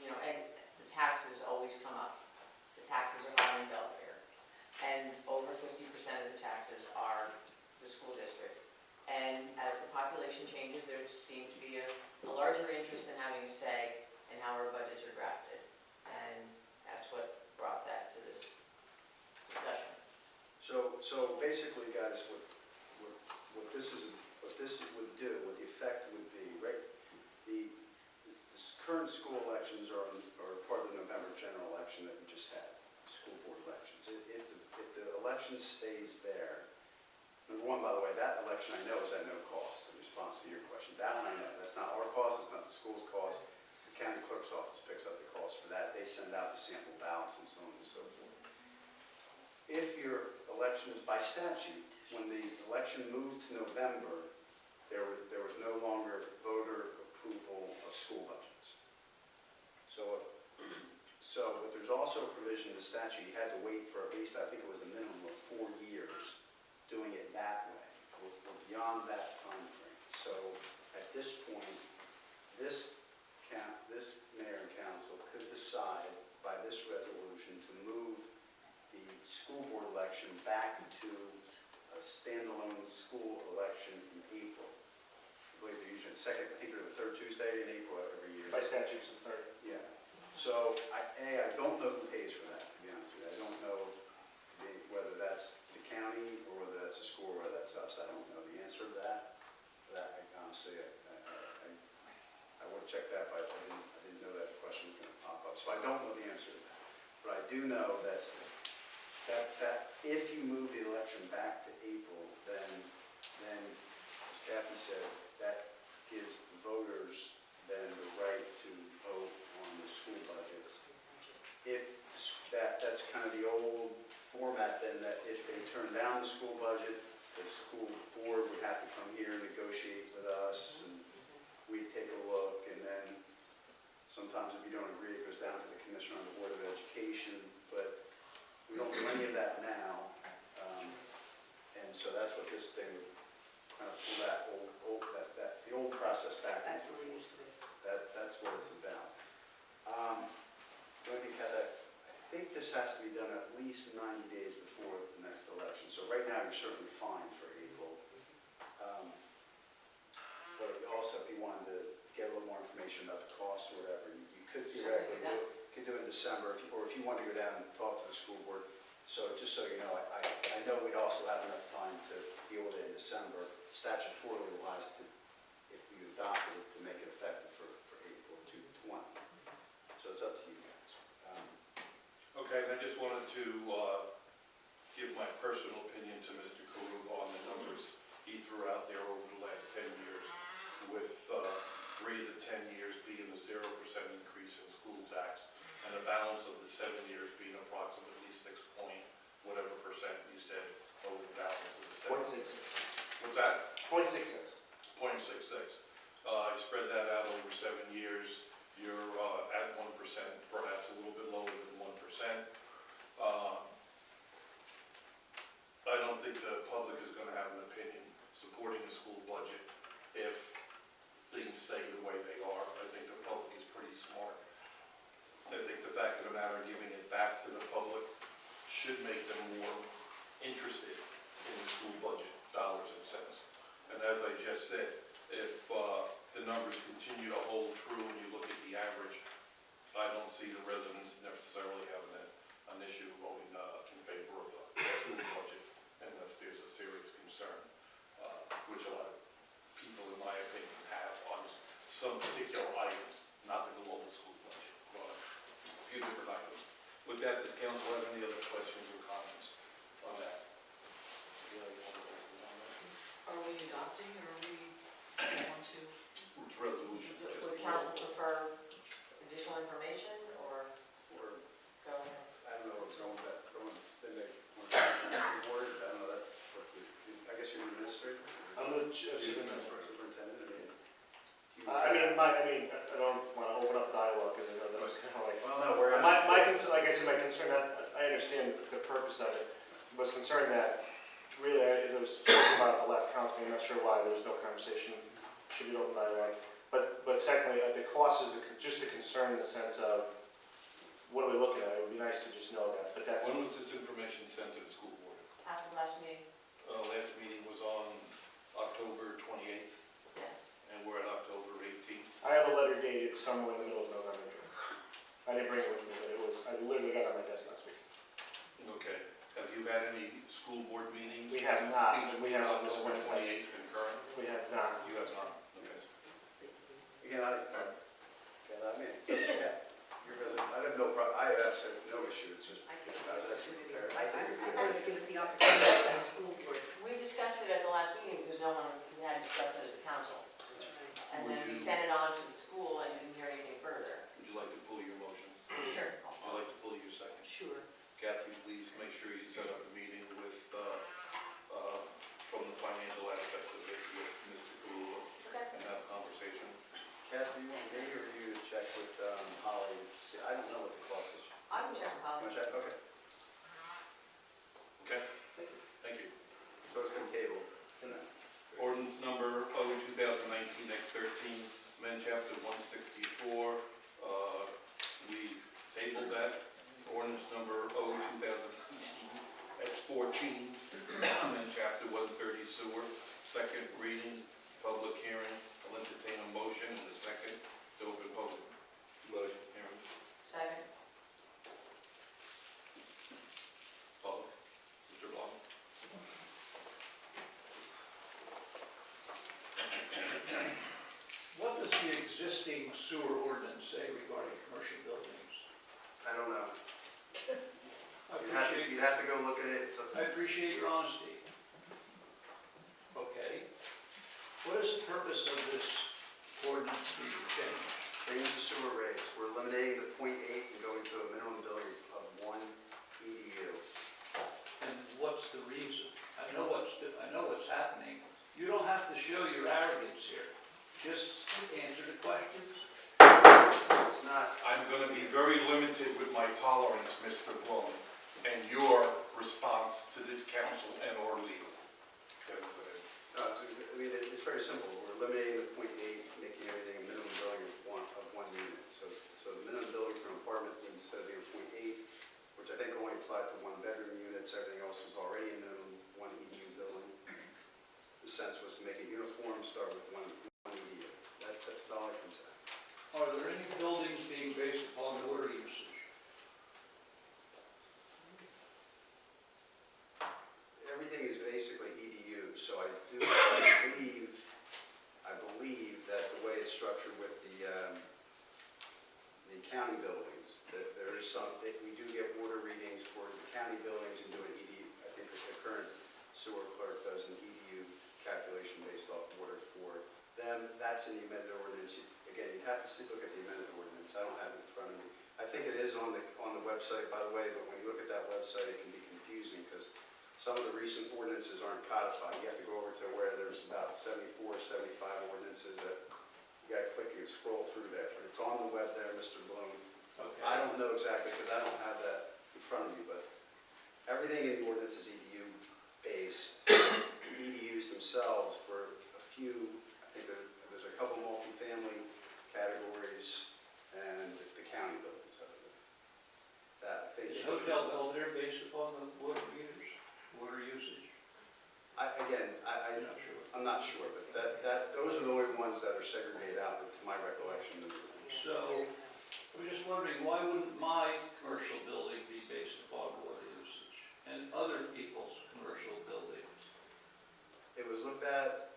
and the taxes always come up. The taxes are high in Belvedere, and over 50% of the taxes are the school district. And as the population changes, there seems to be a larger interest in having a say in how our budgets are drafted. And that's what brought that to this discussion. So basically, guys, what this would do, what the effect would be, right? This current school elections are part of the November general election that we just had, school board elections. If the election stays there, number one, by the way, that election I know is at no cost, in response to your question. That one I know, that's not our cost, it's not the school's cost. The county clerk's office picks up the cost for that. They send out the sample ballots and so on and so forth. If your election is by statute, when the election moved to November, there was no longer voter approval of school budgets. But there's also a provision in the statute, you had to wait for at least, I think it was a minimum of 4 years doing it that way. We're beyond that time frame. So at this point, this mayor and council could decide by this resolution to move the school board election back to a standalone school election in April. I believe they're usually second, I think they're the third Tuesday in April every year. By statute, it's the third. Yeah. So I don't know who pays for that, to be honest with you. I don't know whether that's the county or whether that's the school or whether that's us. I don't know the answer to that. But honestly, I would check that, but I didn't know that question was going to pop up. So I don't know the answer to that. But I do know that if you move the election back to April, then as Kathy said, that gives the voters then the right to vote on the school budget. That's kind of the old format then, that if they turn down the school budget, the school board would have to come here and negotiate with us, and we'd take a look, and then sometimes if you don't agree, it goes down to the commissioner on the Board of Education, but we don't do any of that now. And so that's what this thing would kind of pull the old process back That's into what we force. used to do. That's what it's about. The only thing, Kat, I think this has to be done at least 90 days before the next election. So right now, you're certainly fine for April. But also, if you wanted to get a little more information about the cost or whatever, you could theoretically do it in December, or if you want to go down and talk to the school board. So just so you know, I know we'd also have enough time to deal with it in December, statutorily wise, if we adopted it, to make it effective for April 2020. So it's up to you guys. Okay, and I just wanted to give my personal opinion to Mr. Karuba on the numbers he threw out there over the last 10 years, with 3 of the 10 years being a 0% increase in school tax, and the balance of the 7 years being approximately 6 point whatever percent you said over the balance of the 7. 0.66. What's that? 0.66. 0.66. I spread that out over 7 years. You're at 1%, perhaps a little bit lower than 1%. I don't think the public is going to have an opinion supporting the school budget if things stay the way they are. I think the public is pretty smart. I think the fact of the matter, giving it back to the public should make them more interested in the school budget, dollars and cents. And as I just said, if the numbers continue to hold true and you look at the average, I don't see the residents necessarily having an issue voting in favor of the school budget unless there's a serious concern. some particular items, not the global school budget, but a few different items. With that, does council have any other questions or comments on that? Are we adopting or are we want to? It's resolution. just- Would council prefer additional information or Or, go ahead? I don't know what's going with that, they make more word, I don't know, that's what I guess you're the administrator? I'm the Superintendent, I mean, I don't want to open up dialogue, because I know that's kind of like, Well, no, we're my concern, like I said, my concern, I understand the purpose of it, was concerned that, really, it was talking about at the last council, I'm not sure why, there was no conversation, should be open dialogue. But secondly, the cost is just a concern in the sense of, what are we looking at? It would be nice to just know that, but that's, When was this information sent to the school board? After the last meeting? Last meeting was on October 28th, Yes. and we're at October 18th. I have a letter dated somewhere in the middle of November. I didn't bring it with me, but I literally got it on my desk last week. Okay. Have you had any school board meetings? We have not, but we Between have on this October Wednesday. 28th and current? We have not. You have not? Okay. Again, you're president, I have no problem, I have absolutely no issue, it's just, I give it I was the asking opportunity. Claire, I I think I want to give it the opportunity to the school board. We discussed it at the last meeting because no one, we hadn't discussed it as a council. And then we sent it on to the school and didn't hear anything further. Would you like to pull your motion? Sure. Would you like to pull your second? Sure. Kathy, please make sure you set up a meeting with, from the financial aspect of it with Mr. Kalula Okay. and have a conversation. Kathy, you want me or you to check with Holly? See, I don't know what the cost is. I can check with Holly. Want to check? Okay. Okay? Thank you. So it's been tabled. Ordinance number O-2019-X13, amend chapter 164. We tabled that. Ordinance number O-2019-X14, amend chapter 130 sewer, second reading, public hearing. I'll entertain a motion in a second to open public Motion. hearing. Second. Public. Mr. Blanc. What does the existing sewer ordinance say regarding commercial buildings? I don't know. I You'd have to go look at it. I appreciate your honesty. Okay. What is the purpose of this ordinance being changed? Change the sewer rates. We're eliminating the .8 and going to a minimum building of 1 EDU. And what's the reason? I know what's happening. You don't have to show your arrogance here. Just answer the questions. It's not, I'm going to be very limited with my tolerance, Mr. Blanc, and your response to this council and or legal. it's very simple. We're eliminating the .8, making everything a minimum building of one unit. So the minimum building for an apartment, instead of being .8, which I think only applied to one-bedroom units, everything else was already a minimum 1 EDU building. The sense was to make it uniform, start with one EDU. That's all I can say. Are there any buildings being based upon water usage? Everything is basically EDU, so I believe that the way it's structured with the county buildings, that there is some, that we do get water readings for the county buildings and do an EDU. I think that the current sewer clerk does an EDU calculation based off water for them. That's in the amended ordinance. Again, you'd have to look at the amended ordinance. I don't have it in front of me. I think it is on the website, by the way, but when you look at that website, it can be confusing because some of the recent ordinances aren't codified. You have to go over to where there's about 74, 75 ordinances that you got to click and scroll through there. But it's on the web there, Mr. Bloom. Okay. I don't know exactly because I don't have that in front of me, but everything in the ordinance is EDU based. EDUs themselves for a few, I think there's a couple multifamily categories and the county buildings. That I think Is Hotel Belvedere based upon the water meters, water usage? I'm not sure. I'm not sure, but those are the only ones that are segregated out, to my recollection. So, I'm just wondering, why wouldn't my commercial building be based upon water usage and other people's commercial buildings? It was looked at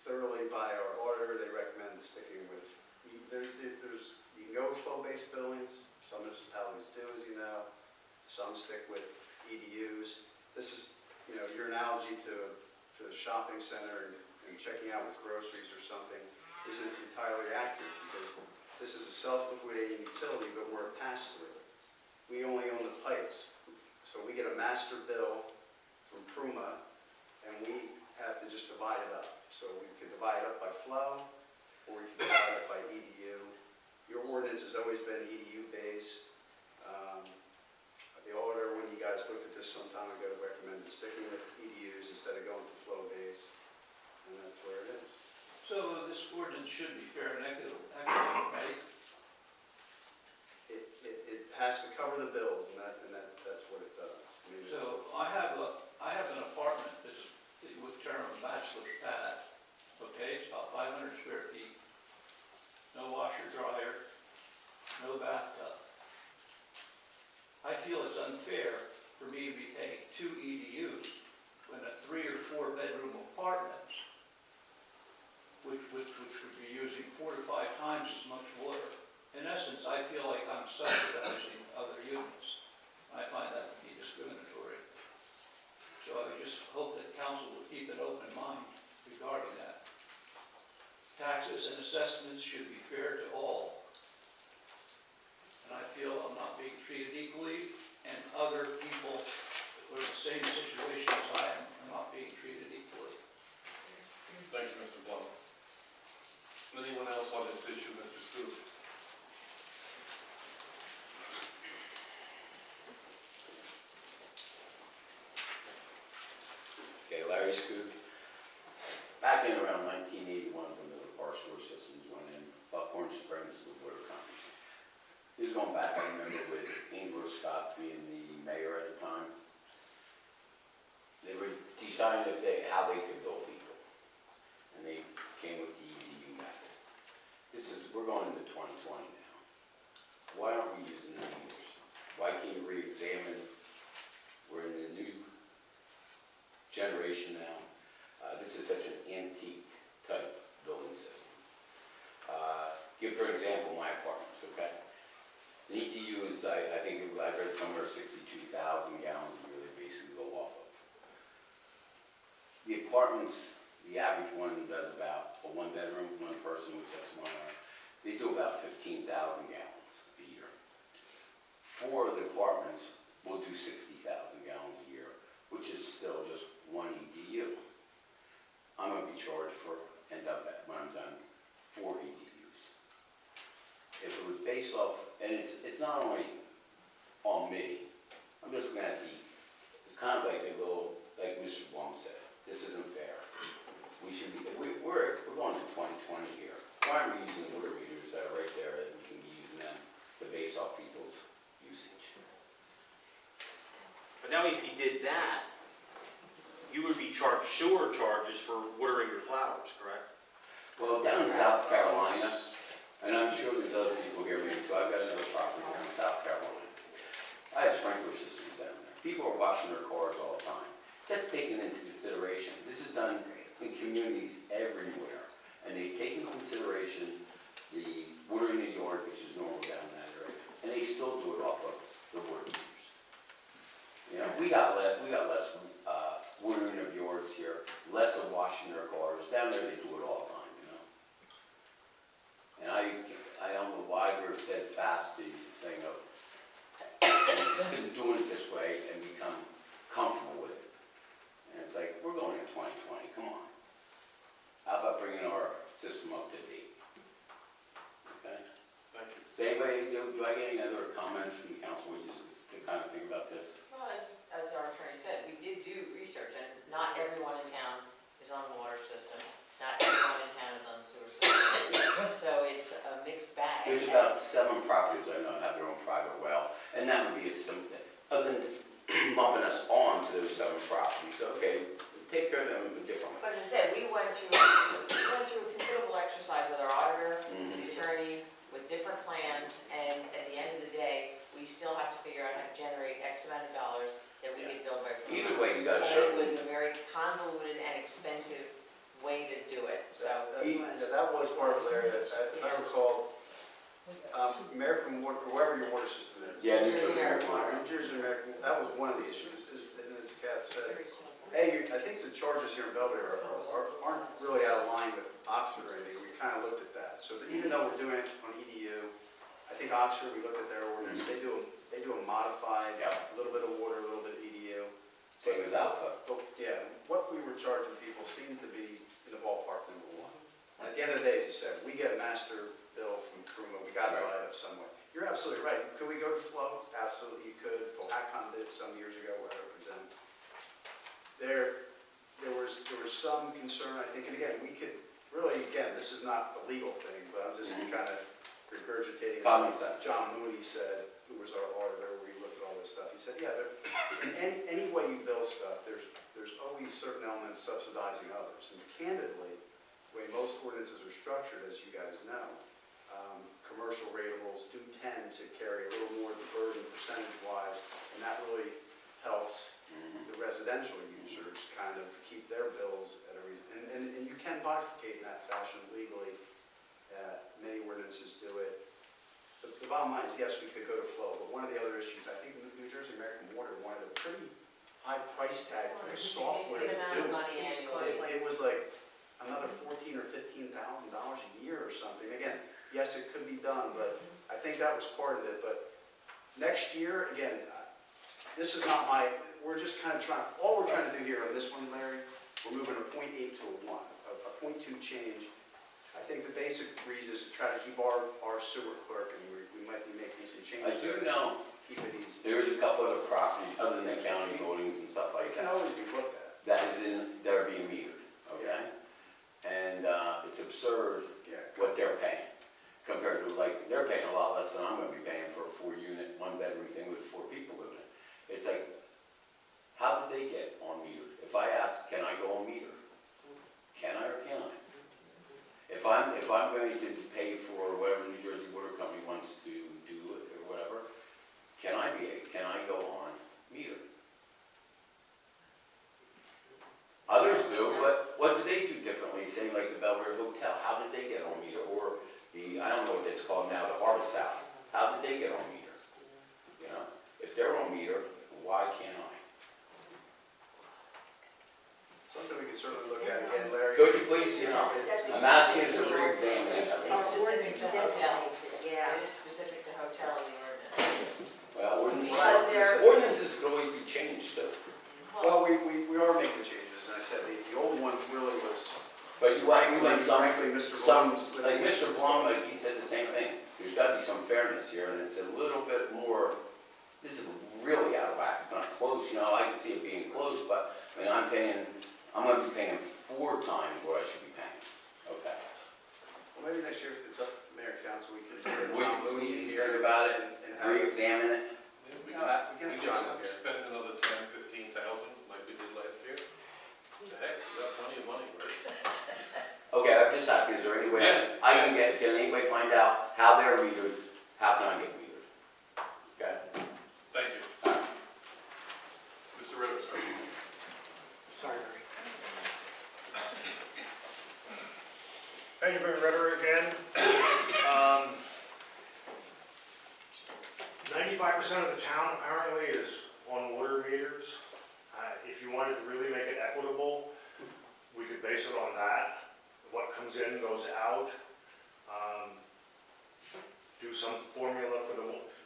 thoroughly by our auditor. They recommended money to the shopping center and checking out with groceries or something isn't entirely accurate, because this is a self-liquidating utility, but we're a pass-through. We only own the pipes, so we get a master bill from Pruma, and we have to just divide it up. So we can divide it up by flow, or we can divide it up by EDU. Your ordinance has always been EDU-based. The auditor, when you guys looked at this some time ago, recommended sticking with EDUs instead of going to flow-based, and that's where it is. So this ordinance should be fair and equitable, right? It has to cover the bills, and that's what it does. I mean, So I have an apartment that's, that you would term a bachelor's pad, okay, it's about 500 square feet, no washer dryer, no bathtub. I feel it's unfair for me to be paying 2 EDUs when a 3 or 4 bedroom apartment, which would be using 4 to 5 times as much water. In essence, I feel like I'm subsidizing other units. I find that to be discriminatory. So I would just hope that council would keep an open mind regarding that. Taxes and assessments should be fair to all. And I feel I'm not being treated equally, and other people who are in the same situation as I am are not being treated equally. Thank you, Mr. Blum. Anyone else on this issue, Mr. Scoop? Okay, Larry Scoop. Back in around 1981, when our sewer systems went in, Buckhorn Springs, the water company. This is going back, I remember, with Ingrid Scott being the mayor at the time. They were deciding how they could bill people, and they came with the EDU method. We're going into 2020 now. Why aren't we using the meters? Why can't you re-examine? We're in the new generation now. This is such an antique type building system. Give for example my apartments, okay? The EDU is, I think I read somewhere 62,000 gallons a year they basically go off of. The apartments, the average one does about a 1 bedroom, 1 person, which has 1 hour. They do about 15,000 gallons a year. 4 of the apartments will do 60,000 gallons a year, which is still just 1 EDU. I'm going to be charged end up at, when I'm done, 4 EDUs. If it was based off, and it's not only on me, I'm just looking at it's kind of like a little, like Mr. Blum said, this isn't fair. We should be, we're going to 2020 here. Why aren't we using water meters that are right there that we can be using them to base off people's usage? But now if you did that, you would be charged sewer charges for watering your flowers, correct? Well, down in South Carolina, and I'm sure there's other people here maybe too, I've got another property down in South Carolina. I have sprinkler systems down there. People are washing their cars all the time. That's taken into consideration. This is done in communities everywhere, and they take into consideration the watering the yard, which is normal down that area, and they still do it off of the water meters. You know, we got less watering of yards here, less of washing their cars. Down there, they do it all the time, you know. And I don't know why we're steadfast to the thing of just been doing it this way and become comfortable with it. And it's like, we're going to 2020, come on. How about bringing our system up to date? Okay? Thank you. Does anybody, do I get any other comments from the council, we just to kind of think about this? Well, as our attorney said, we did do research, and not everyone in town is on the water system. Not everyone in town is on the sewer system. So it's a mixed bag. There's about 7 properties I know have their own private well, and that would be a simple, other than lumping us on to those 7 properties. Okay, take care of them in a different way. But as I said, we went through a considerable exercise with our auditor, the attorney, with different plans, and at the end of the day, we still have to figure out how to generate X amount of dollars that we get billed by. Either way, you guys But should. it was a very convoluted and expensive way to do it, so. That was part of Larry, as I recall, American Water, whoever your water system is. Yeah, New Jersey Jersey American Water. New Jersey American, that was one of the issues, and as Kath said, I think the charges here in Belvedere aren't really out of line with Oxford or anything. We kind of looked at that. So that even though we're doing it on EDU, I think Oxford, we looked at their ordinance, they do a modified, Yeah. a little bit of water, a little bit of EDU. Same as Alpha. But, yeah, what we were charging people seemed to be in the ballpark, number one. And at the end of the day, as you said, we get a master bill from Kruma, we got to buy it up some way. You're absolutely right. Could we go to flow? Absolutely, you could. Cohacon did it some years ago, where I represent. There was some concern, I think, and again, we could, really, again, this is not a legal thing, but I'm just kind of regurgitating. Common sense. John Mooney said, who was our auditor, we looked at all this stuff, he said, yeah, in any way you bill stuff, there's always certain elements subsidizing others. And candidly, the way most ordinances are structured, as you guys know, commercial ratables do tend to carry a little more of the burden percentage-wise, and that really helps the residential users kind of keep their bills at a reason. And you can bifurcate in that fashion legally. Many ordinances do it. The bottom line is, yes, we could go to flow, but one of the other issues, I think New Jersey American Water wanted a pretty high price tag for the software to do it. It was like another $14,000 or $15,000 a year or something. Again, yes, it could be done, but I think that was part of it. But next year, again, this is not we're just kind of all we're trying to do here on this one, Larry, we're moving a 0.8 to a 1, a 0.2 change. I think the basic reason is to try to keep our sewer clerk, and we might be making some changes. I do know Keep it easy. there is a couple other properties, other than county buildings and stuff like It can that, always be looked at. that they're being metered, okay? And it's absurd Yeah. what they're paying, compared to, like, they're paying a lot less than I'm gonna be paying for a 4-unit, 1-bedroom thing with 4 people living in it. It's like, how did they get on meter? If I ask, can I go on meter? Can I or can't I? If I'm going to pay for whatever New Jersey Water Company wants to do or whatever, can I go on meter? Others do, but what do they do differently? Say like the Belvedere Hotel, how did they get on meter? Or I don't know what it's called now, the Harvest House, how did they get on meter? You know, if they're on meter, why can't I? Something we could certainly look at again, Larry. Could you please, I'm asking you to re-examine it. Our ordinance designates it, yeah. It is specific to hotel in the ordinance. Well, Because they're- ordinances could always be changed too. Well, we are making changes, and I said the old one really was, But you want some, frankly, Mr. some, Blum's. like Mr. Blum, like he said the same thing. There's gotta be some fairness here, and it's a little bit more, this is really out of whack. It's not close, I can see it being close, but, I'm gonna be paying 4 times what I should be paying, okay? Well, maybe next year, if it's up to the mayor and council, we can get Will John you Mooney please here. think about it, and have re-examine it? We No, we can have just John up here. spend another 10, 15,000 like we did last year. What the heck, we got plenty of money, right? Okay, I'm just asking, is there any way Yeah. can anybody find out how they're metered? How can I get metered? Okay? Thank you. Mr. Ritter, sir. Sorry, Barry. Benjamin Ritter again. 95% of the town apparently is on water meters. If you wanted to really make it equitable, we could base it on that. What comes in goes out. Do some formula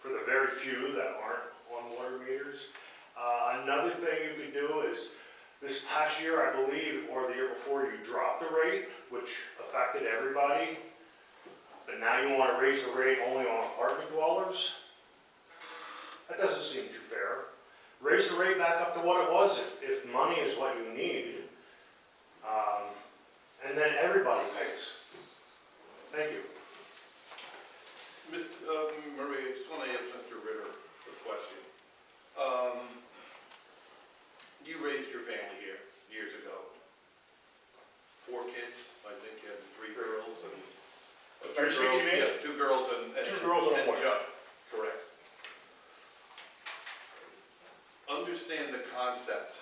for the very few that aren't on water meters. Another thing you could do is, this past year, I believe, or the year before, you dropped the rate, which affected everybody. But now you want to raise the rate only on apartment dwellers? That doesn't seem too fair. Raise the rate back up to what it was if money is what you need. And then everybody pays. Thank you. Mr. Murray, I just want to ask Mr. Ritter a question. You raised your family here years ago. 4 kids, I think you had 3 girls and... Are you speaking to me? Yeah, 2 girls and 2 girls and a boy. Chuck, correct. Understand the concept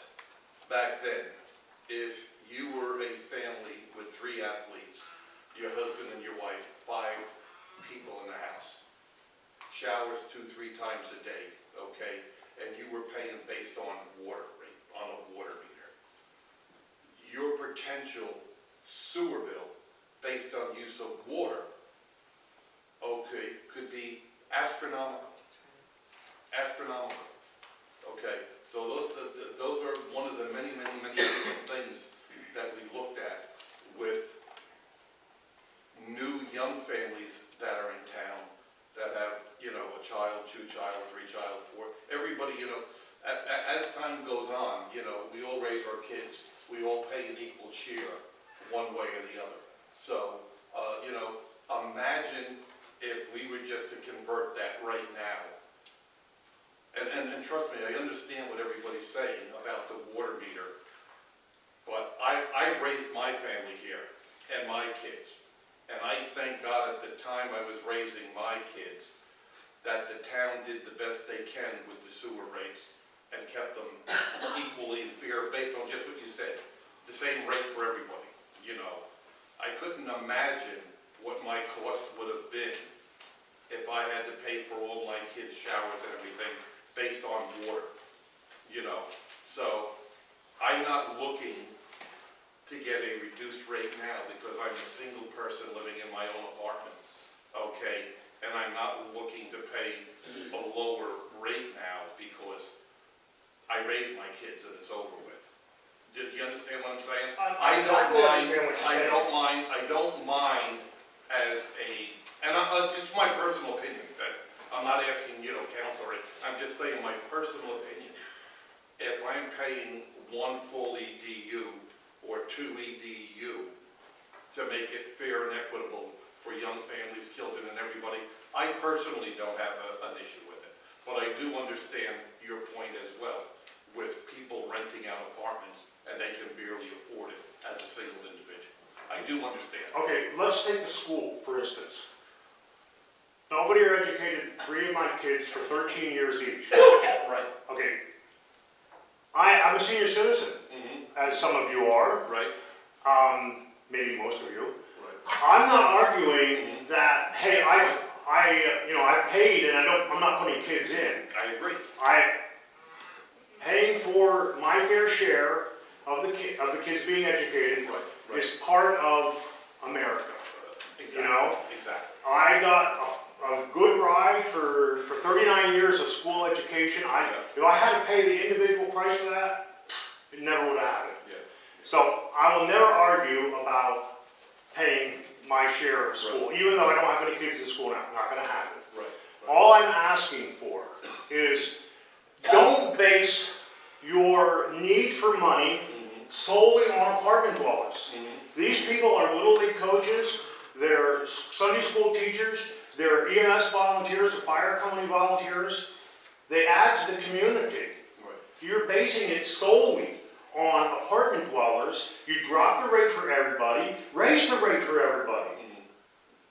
back then. If you were a family with 3 athletes, your husband and your wife, 5 people in the house, showers 2-3 times a day, okay? And you were paying based on water rate, on a water meter. potential sewer bill based on use of water, okay, could be astronomical. Astronomical. Okay, so those are one of the many different things that we looked at with new young families that are in town that have, you know, a child, 2 child, 3 child, 4. Everybody, you know, as time goes on, you know, we all raise our kids. We all pay an equal share one way or the other. So, you know, imagine if we were just to convert that right now. And trust me, I understand what everybody's saying about the water meter, but I raised my family here and my kids. And I thank God at the time I was raising my kids that the town did the best they can with the sewer rates and kept them equally and fair based on just what you said, the same rate for everybody, you know. I couldn't imagine what my cost would have been if I had to pay for all my kids' showers and everything based on water, you know. So I'm not looking to get a reduced rate now because I'm a single person living in my own apartment, okay? And I'm not looking to pay a lower rate now because I raised my kids and it's over with. Do you understand what I'm saying? I don't mind as a, and it's my personal opinion, that I'm not asking, you know, counsel, I'm just saying my personal opinion. If I'm paying 1 full EDU or 2 EDU to make it fair and equitable for young families, children, and everybody, I personally don't have an issue with it. But I do understand your point as well, with people renting out apartments and they can barely afford it as a single individual. I do understand. Okay, let's take the school, for instance. Nobody here educated 3 of my kids for 13 years each. Right. Okay. I'm a senior citizen, as some of you are. Right. Maybe most of you. Right. I'm not arguing that, hey, I paid and I'm not putting kids in. I agree. Paying for my fair share of the kids being educated is part of America. Exactly. You know? Exactly. I got a good ride for 39 years of school education. If I had to pay the individual price for that, it never would have happened. Yeah. So I will never argue about paying my share of school, even though I don't have any kids in school now. Not going to happen. Right. All I'm asking for is don't base your need for money solely on apartment dwellers. These people are Little League coaches, they're Sunday school teachers, they're EMS volunteers, fire company volunteers. They add to the community. You're basing it solely on apartment dwellers. You drop the rate for everybody, raise the rate for everybody.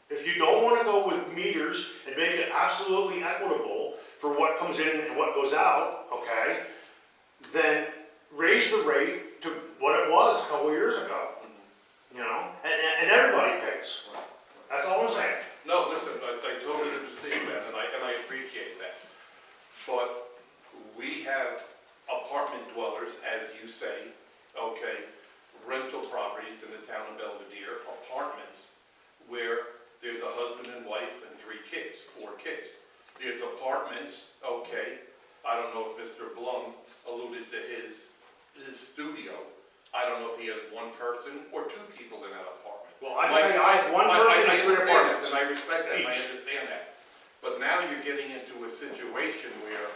If you don't want to go with meters and make it absolutely equitable for what comes in and what goes out, okay, then raise the rate to what it was a couple years ago. You know, and everybody pays. That's all I'm saying. No, listen, I totally understand that, and I appreciate that. But we have apartment dwellers, as you say, okay, rental properties in the town of Belvedere, apartments where there's a husband and wife and 3 kids, 4 kids. There's apartments, okay, I don't know if Mr. Blum alluded to his studio. I don't know if he has 1 person or 2 people in that apartment. Well, I have 1 person and 3 apartments. And I respect that, and I understand that. But now you're getting into a situation where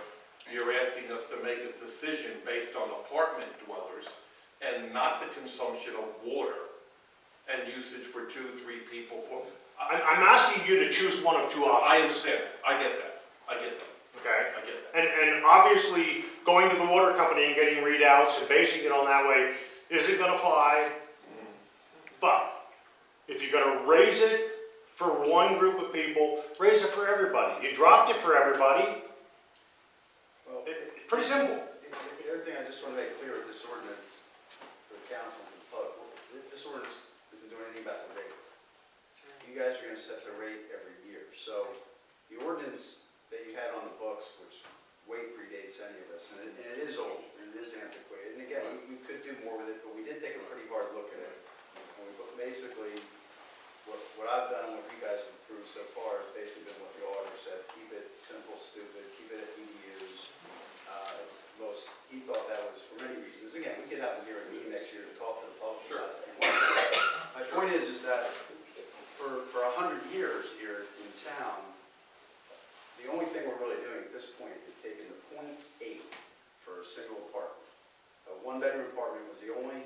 you're asking us to make a decision based on apartment dwellers and not the consumption of water and usage for 2, 3 people. I'm asking you to choose one of 2 options. I understand. I get that. Okay. I get that. And obviously, going to the water company and getting readouts and basing it on that way isn't going to fly. But if you're going to raise it for 1 group of people, raise it for everybody. You dropped it for everybody. Well, It's pretty simple. The other thing I just want to make clear with this ordinance for the council and the public, this ordinance doesn't do anything about the rate. You guys are going to set the rate every year. So the ordinance that you had on the books, which way predates any of us, and it is old, and it is antiquated. And again, we could do more with it, but we did take a pretty hard look at it. basically, what I've done and what you guys have approved so far has basically been what the auditor said, keep it simple, stupid, keep it at EDUs. It's most, he thought that was for many reasons. Again, we could have him here at a meeting next year to talk to the public. Sure. about it. My point is that for 100 years here in town, the only thing we're really doing at this point is taking the .8 for a single apartment. A one-bedroom apartment was the only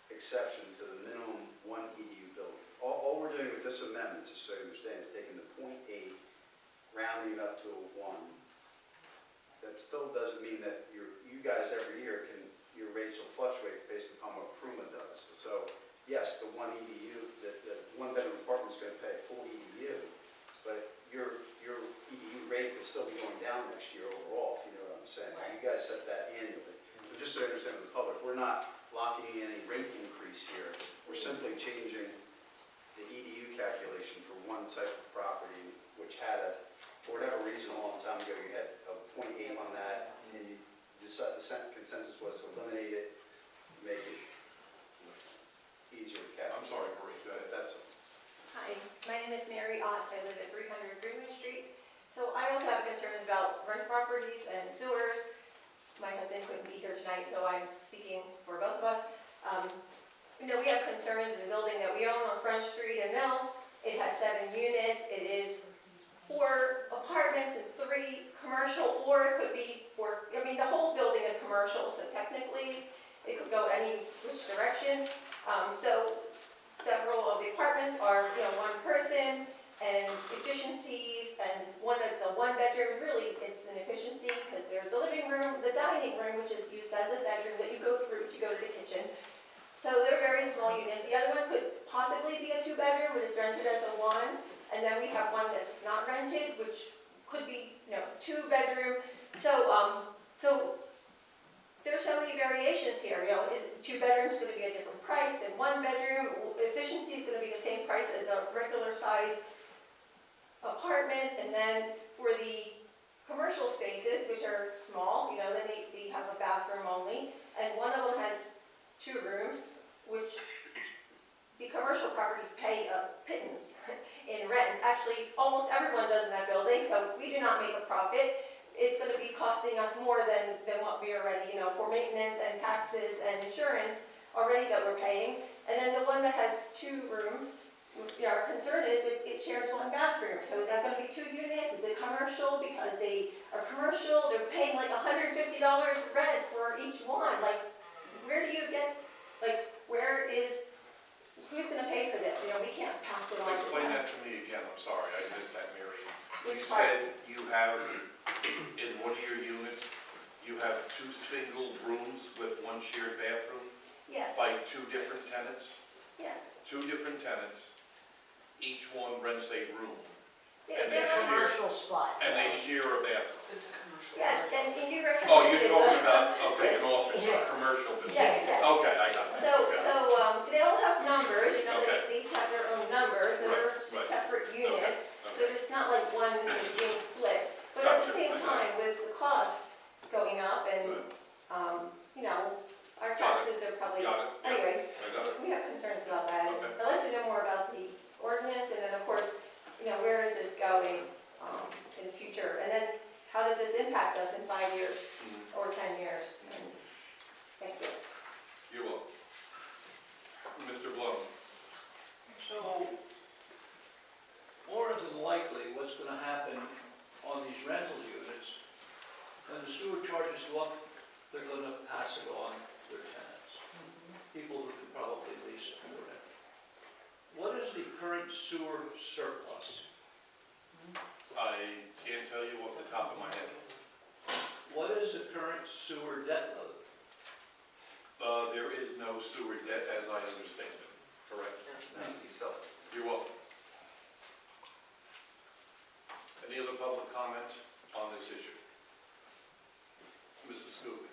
exception to the minimum one EDU building. All we're doing with this amendment, just so you understand, is taking the .8, rounding it up to a 1. That still doesn't mean that you guys every year your rates will fluctuate based upon what Pruma does. So yes, the one EDU, the one-bedroom apartment is going to pay a full EDU, but your EDU rate will still be going down next year overall, if you know what I'm saying. You guys set that annually. So just so you understand with the public, we're not locking in any rate increase here. We're simply changing the EDU calculation for one type of property, which had for whatever reason, a long time ago, you had a .8 on that, and the consensus was to eliminate it, make it easier to calculate. I'm sorry, Marie, go ahead. That's all. Hi, my name is Mary Ott. I live at 300 Greenwood Street. So I also have concerns about rent properties and sewers. My husband couldn't be here tonight, so I'm speaking for both of us. We have concerns in the building that we own on Front Street and Mill. It has 7 units. It is 4 apartments and 3 commercial, or it could be 4, the whole building is commercial, so technically it could go any which direction. So several of the apartments are, 1 person and efficiencies, and one that's a 1-bedroom, really it's an efficiency because there's the living room, the dining room, which is used as a bedroom that you go through to go to the kitchen. So they're very small units. The other one could possibly be a 2-bedroom, but it's rented as a 1. And then we have one that's not rented, which could be, 2-bedroom. So there's so many variations here. Is 2 bedrooms going to be a different price than 1 bedroom? Efficiency is going to be the same price as a regular size apartment. And then for the commercial spaces, which are small, then they have a bathroom only. And one of them has 2 rooms, which the commercial properties pay a pittance in rent. Actually, almost everyone does in that building, so we do not make a profit. It's going to be costing us more than what we already, for maintenance and taxes and insurance already that we're paying. And then the one that has 2 rooms, our concern is it shares 1 bathroom. So is that going to be 2 units? Is it commercial? Because they are commercial, they're paying like $150 rent for each one. Like, where do you get, who's going to pay for this? We can't pass it on. Explain that to me again, I'm sorry, I missed that, Mary. You Which part? said you have, in one of your units, you have 2 single rooms with 1 shared bathroom Yes, by 2 different tenants? yes. 2 different tenants, each one rents a room, They're they share- Commercial spot. and they share a bathroom. It's a commercial. Yes, and you recommend. Oh, you're talking about, okay, an office, a commercial building. Yes, yes. Okay, I got that. Okay. So they all have numbers, Okay. they each have their own numbers, so Right, they're right. separate units. So Okay. it's not like one is being split. But at the Gotcha, same I got it. time, with the costs going up and, Good. our Got it. taxes are probably, Got it. anyway, I got it. we have concerns about that. Okay. I'd like to know more about the ordinance, and then, of course, where is this going in the future? And then, how does this impact us in 5 years Mhm. or 10 years? And thank you. You're welcome. Mr. Blum? So, more than likely, what's going to happen on these rental units, when the sewer charges go up, they're going to pass it on to their tenants, people who can probably lease it for it. What is the current sewer surplus? I can't tell you off the top of my head. What is the current sewer debt load? There is no sewer debt as I understand it, correct? You're welcome. Any other public comment on this issue? Mrs. Scooby?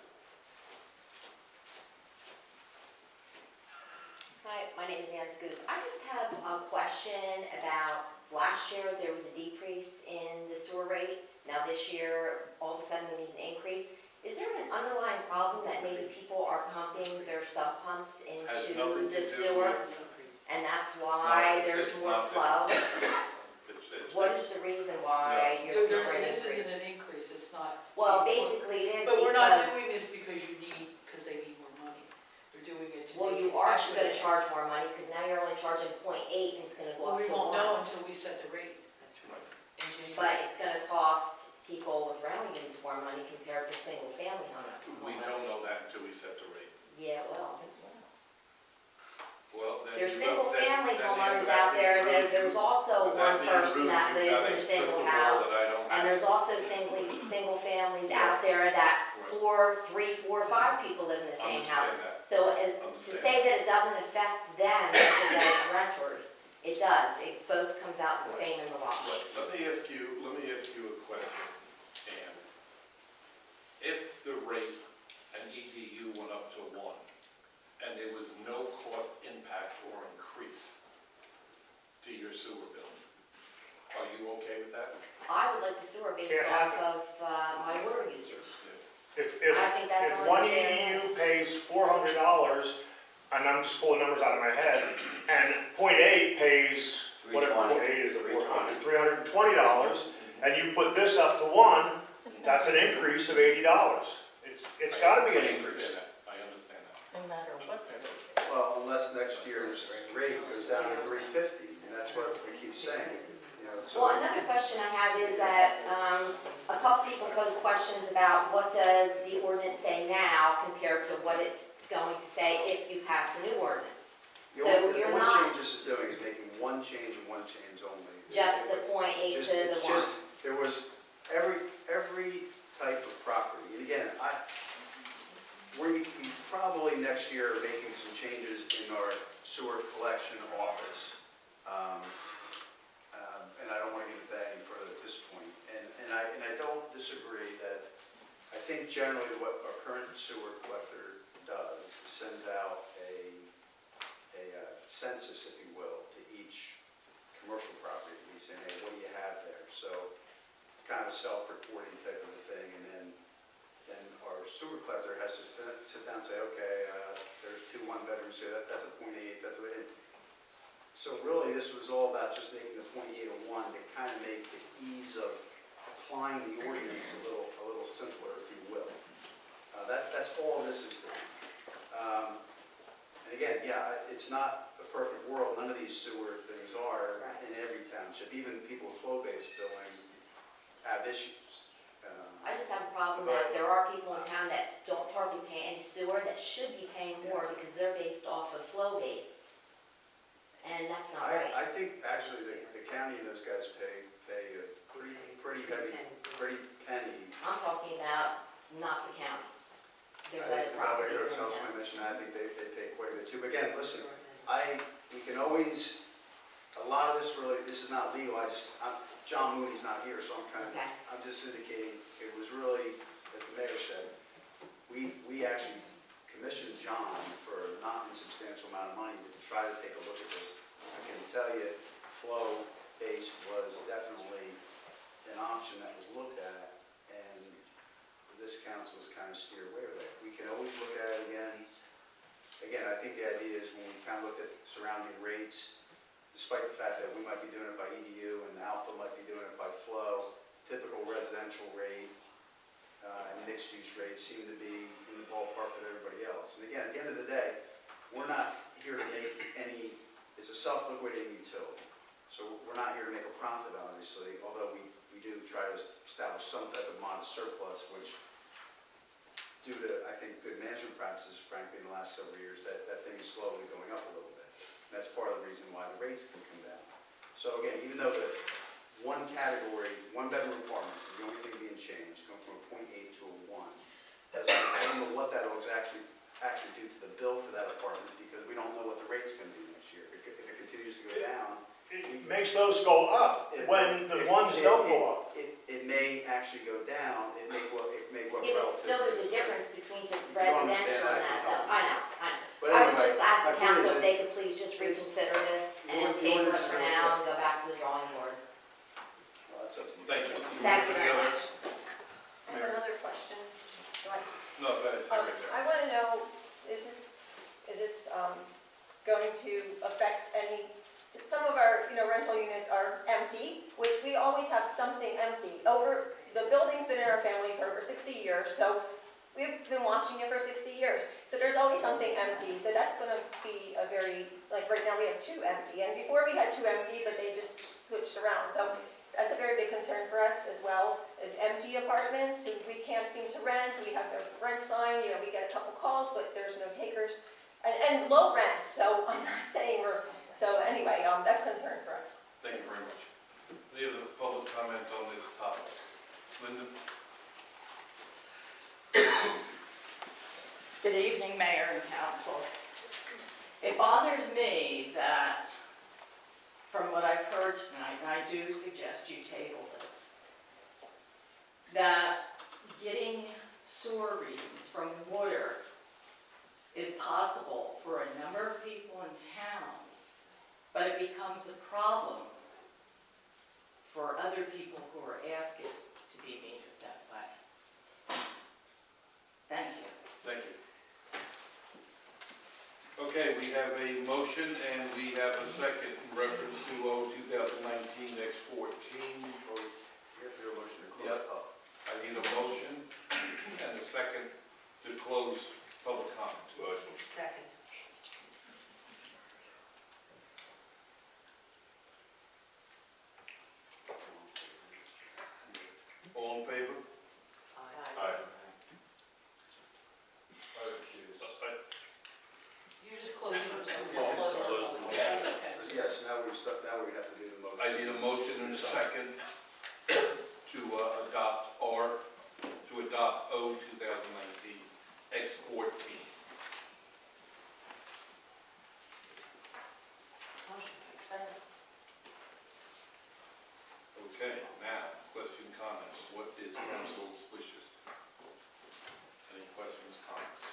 Hi, my name is Ann Scoop. I just have a question about, last year there was a decrease in the sewer rate. Now this year, all of a sudden we need an increase. Is there an underlying problem that maybe people are pumping their sub pumps Has into nothing to the do sewer? with, and that's why No, there's it's more not. flow. It's- What is the reason why you're looking for an This isn't increase? an increase, it's not. Well, basically it is But we're not because- doing this because because they need more money. We're doing it to. Well, make you it are gonna equitable. charge more money, because now you're only charging 0.8 and it's gonna go Well, up we to won't 1. know until we set the rate in January. But it's gonna cost people with rounding units more money compared to single-family homeowners. We don't know that until we set the rate. Yeah, well, Well, then. there's you know, single-family then homeowners that out being there, rude, there's also with that one being person rude, that you lives got in a crystal single ball house. that I don't And have. there's also single families out there that Right. 3, 4, 5 people live in the same house. Understand that. So to Understand. say that it doesn't affect them as it does renters, it does. It both comes out the same in the wash. Let me ask you a question, Ann. If the rate and EDU went up to 1, and there was no cost impact or increase to your sewer bill, are you okay with that? I would like the sewer based Can't off happen. of my water usage. If I think that's if only one fair. EDU pays $400, and I'm just pulling numbers out of my head, and .8 pays, whatever .8 is, $320, and you put this up to 1, that's an increase of $80. It's gotta be an I increase. understand that. I understand that. No matter what. Well, unless next year's rate goes down to 350, and that's what we keep saying, you know, so. Well, another question I have is that a couple people posed questions about what does the ordinance say now compared to what it's going to say if you pass the new ordinance. The So only you're one not- change this is doing is making one change and one change only. Just the .8 Just- to the it's 1. just- There was every type of property, and again, we probably next year are making some changes in our sewer collection office. And I don't want to get into that any further at this point. And I don't disagree that, I think generally what our current sewer collector does is sends out a census, if you will, to each commercial property, we say, hey, what do you have there? So it's kind of a self-reporting type of a thing, and then our sewer collector has to sit down and say, okay, there's 2 one-bedrooms here, that's a .8, that's a, so really this was all about just making the .8 a 1 to kind of make the ease of applying the ordinance a little simpler, if you will. That's all this is doing. And again, yeah, it's not a perfect world. None of these sewer things are in every township. Even people with flow-based billing have issues. I just have a problem that there are people in town that don't hardly pay any sewer that should be paying more because they're based off of flow-based. And that's not right. I think actually the county and those guys pay a pretty heavy, pretty penny. I'm talking about not the county. There's I other think Robert properties in tells town. me, mentioned that, I think they pay quite a bit too. But again, listen, we can always, a lot of this really, this is not legal, John Mooney's not here, so Okay. I'm just indicating, it was really, as the mayor said, we actually commissioned John for a not insubstantial amount of money to try to take a look at this. I can tell you, flow-based was definitely an option that was looked at, and this council was kind of steered away with it. We can always look at it again. Again, I think the idea is when we kind of looked at surrounding rates, despite the fact that we might be doing it by EDU and Alpha might be doing it by flow, typical residential rate and mixed-use rate seem to be in the ballpark with everybody else. And again, at the end of the day, we're not here to make any, it's a self-liquidating utility. So we're not here to make a profit, obviously, although we do try to establish some type of modest surplus, which due to, I think, good management practices, frankly, in the last several years, that thing is slowly going up a little bit. And that's part of the reason why the rates can come down. So again, even though the one category, one-bedroom apartments is the only thing being changed, going from a .8 to a 1, I don't know what that will actually do to the bill for that apartment, because we don't know what the rate's going to be next year. If it continues to go down, It makes those go up when the ones don't go up. it may actually go down, it may go up Yeah, but relative. still there's a difference between the You don't understand residential and that that, though. I know. But I would anyway, just ask my the point council is if that they could please just reconsider this the and ordinance table it is for really now good. and go back to the drawing board. Well, that's up to you. Thank you. Thank you Any very other- much. I have another question. No, go ahead, stay right there. I want to know, is this go going to affect any, some of our, rental units are empty, which we always have something empty. The building's been in our family for over 60 years, so we've been watching it for 60 years. So there's always something empty, so that's gonna be a very, like right now we have 2 empty, and before we had 2 empty, but they just switched around. So that's a very big concern for us as well, is empty apartments who we can't seem to rent. We have the rent sign, we get a couple calls, but there's no takers. And low rent, so I'm not saying so anyway, that's a concern for us. Thank you very much. Any other public comment on this topic? Linda? Good evening, Mayor and Council. It bothers me that, from what I've heard tonight, and I do suggest you table this, that getting sewer readings from water is possible for a number of people in town, but it becomes a problem for other people who are asking to be metered that way. Thank you. Thank you. Okay, we have a motion and we have a second in reference to O 2019-14. Or you have to do a motion to close. Yep. I need a motion and a second to close public comment. Motion. Second. All in favor? Aye. You just close it. That's yes, now we have to do the motion. I need a motion and a second to adopt O 2019-14. Motion. Second. Okay, now, question, comments. What is council's wishes? Any questions, comments?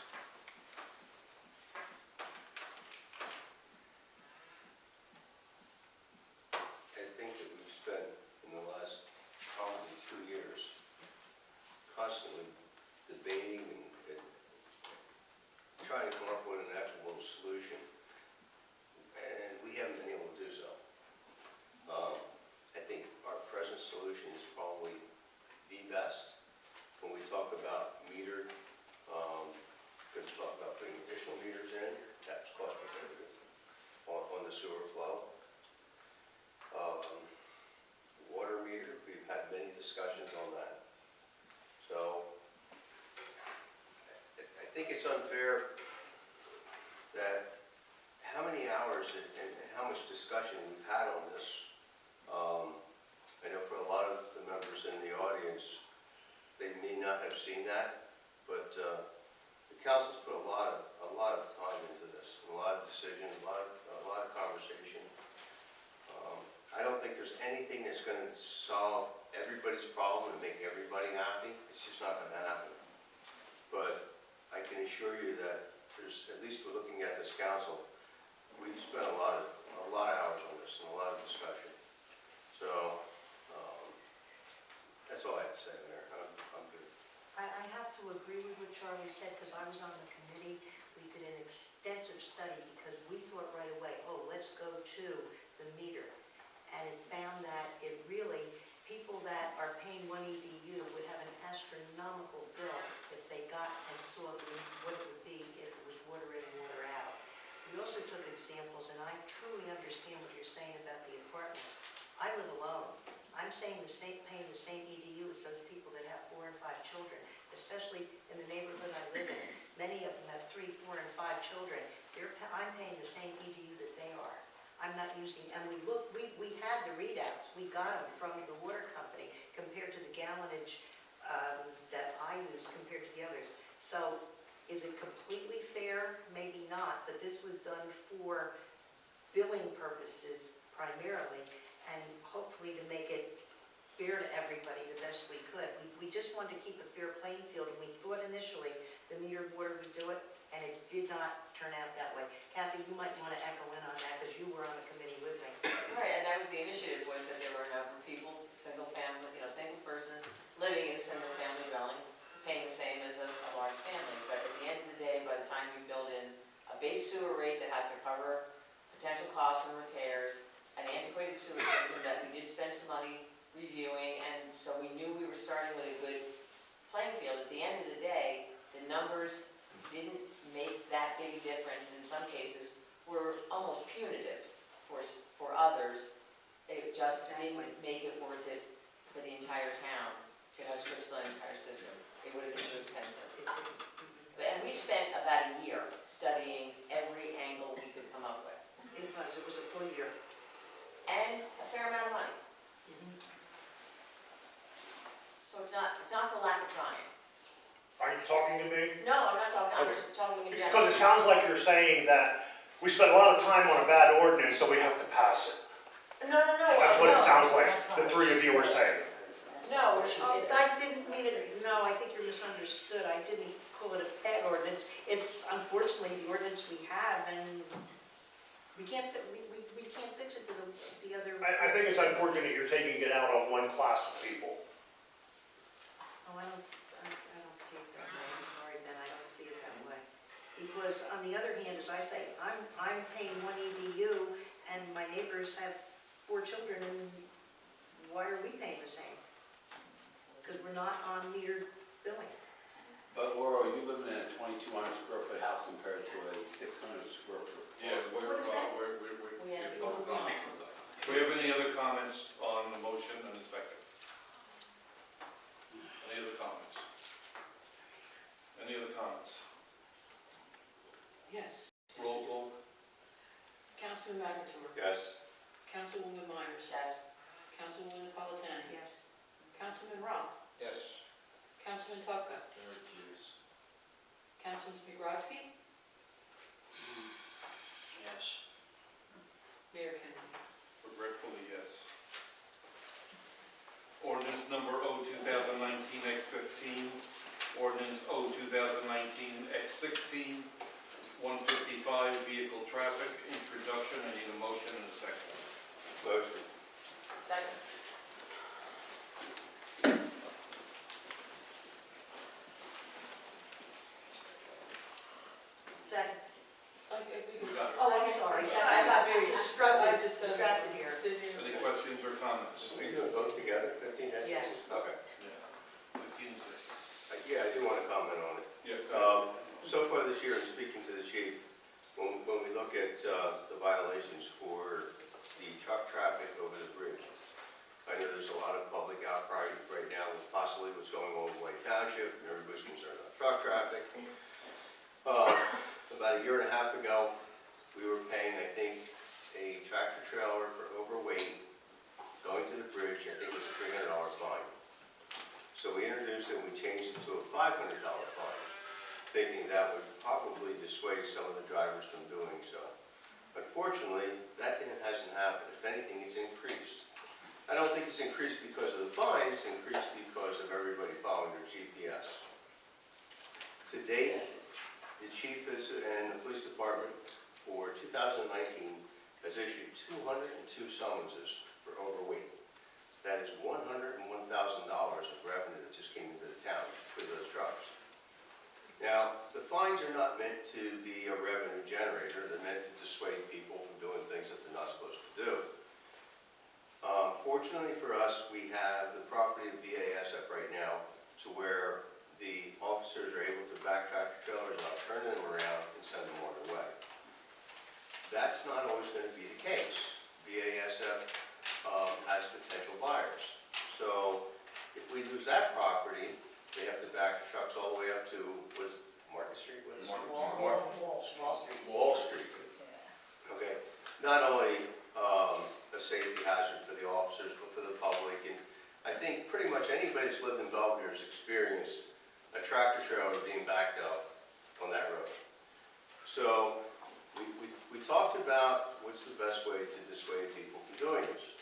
I think that we've spent in the last probably 2 years constantly debating and trying to come up with an equitable solution, and we haven't been able to do so. I think our present solution is probably the best. When we talk about metered, going to talk about putting additional meters in, that's cost prohibitive on the sewer flow. Water meter, we've had many discussions on that. So I think it's unfair that how many hours and how much discussion we've had on this. I know for a lot of the members in the audience, they may not have seen that, but the council's put a lot of time into this, a lot of decision, a lot of conversation. I don't think there's anything that's going to solve everybody's problem and make everybody happy. It's just not going to happen. But I can assure you that there's, at least we're looking at this council, we've spent a lot of hours on this and a lot of discussion. So that's all I have to say, Mayor. I'm good. I have to agree with what Charlie said, because I was on the committee. We did an extensive study because we thought right away, oh, let's go to the meter. And it found that it really, people that are paying 1 EDU would have an astronomical bill if they got and saw what it would be if it was water in and water out. We also took examples, and I truly understand what you're saying about the apartments. I live alone. I'm paying the same EDU as those people that have 4 and 5 children, especially in the neighborhood I live in. Many of them have 3, 4, and 5 children. I'm paying the same EDU that they are. I'm not using, and we had the readouts. We got them from the water company compared to the gallonage that I use compared to the others. So is it completely fair? Maybe not, but this was done for billing purposes primarily, and hopefully to make it fair to everybody the best we could. We just wanted to keep a fair playing field, and we thought initially the metered water would do it, and it did not turn out that way. Kathy, you might want to echo in on that, because you were on the committee with me. Right, and that was the initiative, was that there were a number of people, single family, single persons, living in a single family dwelling, paying the same as a large family. But at the end of the day, by the time you build in a base sewer rate that has to cover potential costs and repairs, an antiquated sewer system that we did spend some money reviewing, and so we knew we were starting with a good playing field. At the end of the day, the numbers didn't make that big a difference, and in some cases were almost punitive for others. It just didn't make it worth it for the entire town to have switched the entire system. It would have been too expensive. And we spent about a year studying every angle we could come up with. It was a full year. And a fair amount of money. So it's not for lack of trying. Are you talking to me? No, I'm not talking, I'm just talking in general. Because it sounds like you're saying that we spent a lot of time on a bad ordinance, so we have to pass it. No. That's what it no, sounds like that's not the what three she of you were said. saying. No, what she said. I didn't mean it, no, I think you're misunderstood. I didn't call it a bad ordinance. It's unfortunately the ordinance we have, and we can't fix it to the other. I think it's unfortunate you're taking it out on one class of people. Oh, I don't see it that way. I'm sorry, Ben, I don't see it that way. Because on the other hand, as I say, I'm paying one EDU, and my neighbors have 4 children, and why are we paying the same? Because we're not on metered billing. But Laurel, you live in a 2,200 square foot house compared to a 600 square foot. Yeah, What is that? we're We have public no comment. Do we have any other comments on the motion and the second? Any other comments? Any other comments? Yes. Roll call? Councilman McIntyre. Yes. Councilwoman Myers. Yes. Councilwoman Napolitano. Yes. Councilman Roth. Yes. Councilman Tucka. Councilman Smigrod-Ski. Yes. Mayor Kennedy. Regretfully, yes. Ordinance number O-2019-X15, ordinance O-2019-X16, 155 vehicle traffic, introduction. I need a motion and a second. Motion. Second. Second. We got it. Oh, I'm sorry. Yeah, I got very- distracted, I just, distracted here. Any questions or comments? We do both together, 15 minutes? Yes. Okay. Yeah. 15 and 16. Yeah, I do want to comment on it. Yeah, go ahead. So far this year, in speaking to the chief, when we look at the violations for the truck traffic over the bridge, I know there's a lot of public outcry right now with possibly what's going on with White Township, and everybody's concerned about truck traffic. About a year and a half ago, we were paying, I think, a tractor trailer for overweight going to the bridge. I think it was a $300 fine. So we introduced it, and we changed it to a $500 fine, thinking that would probably dissuade some of the drivers from doing so. Unfortunately, that hasn't happened. If anything, it's increased. I don't think it's increased because of the fine, it's increased because of everybody following their GPS. To date, the chief and the police department for 2019 has issued 202 summonses for overweight. That is $101,000 of revenue that just came into the town for those trucks. Now, the fines are not meant to be a revenue generator. They're meant to dissuade people from doing things that they're not supposed to do. Fortunately for us, we have the property of BASF right now to where the officers are able to backtrack the trailers out, turn them around, and send them on their way. That's not always going to be the case. BASF has potential buyers. So if we lose that property, they have to back the trucks all the way up to, what's Market Street? What is it? Wall Street. Okay. Not only a safety hazard for the officers, but for the public. And I think pretty much anybody that's lived in Belvidere has experienced a tractor trailer being backed up on that road. So we talked about what's the best way to dissuade people from doing this.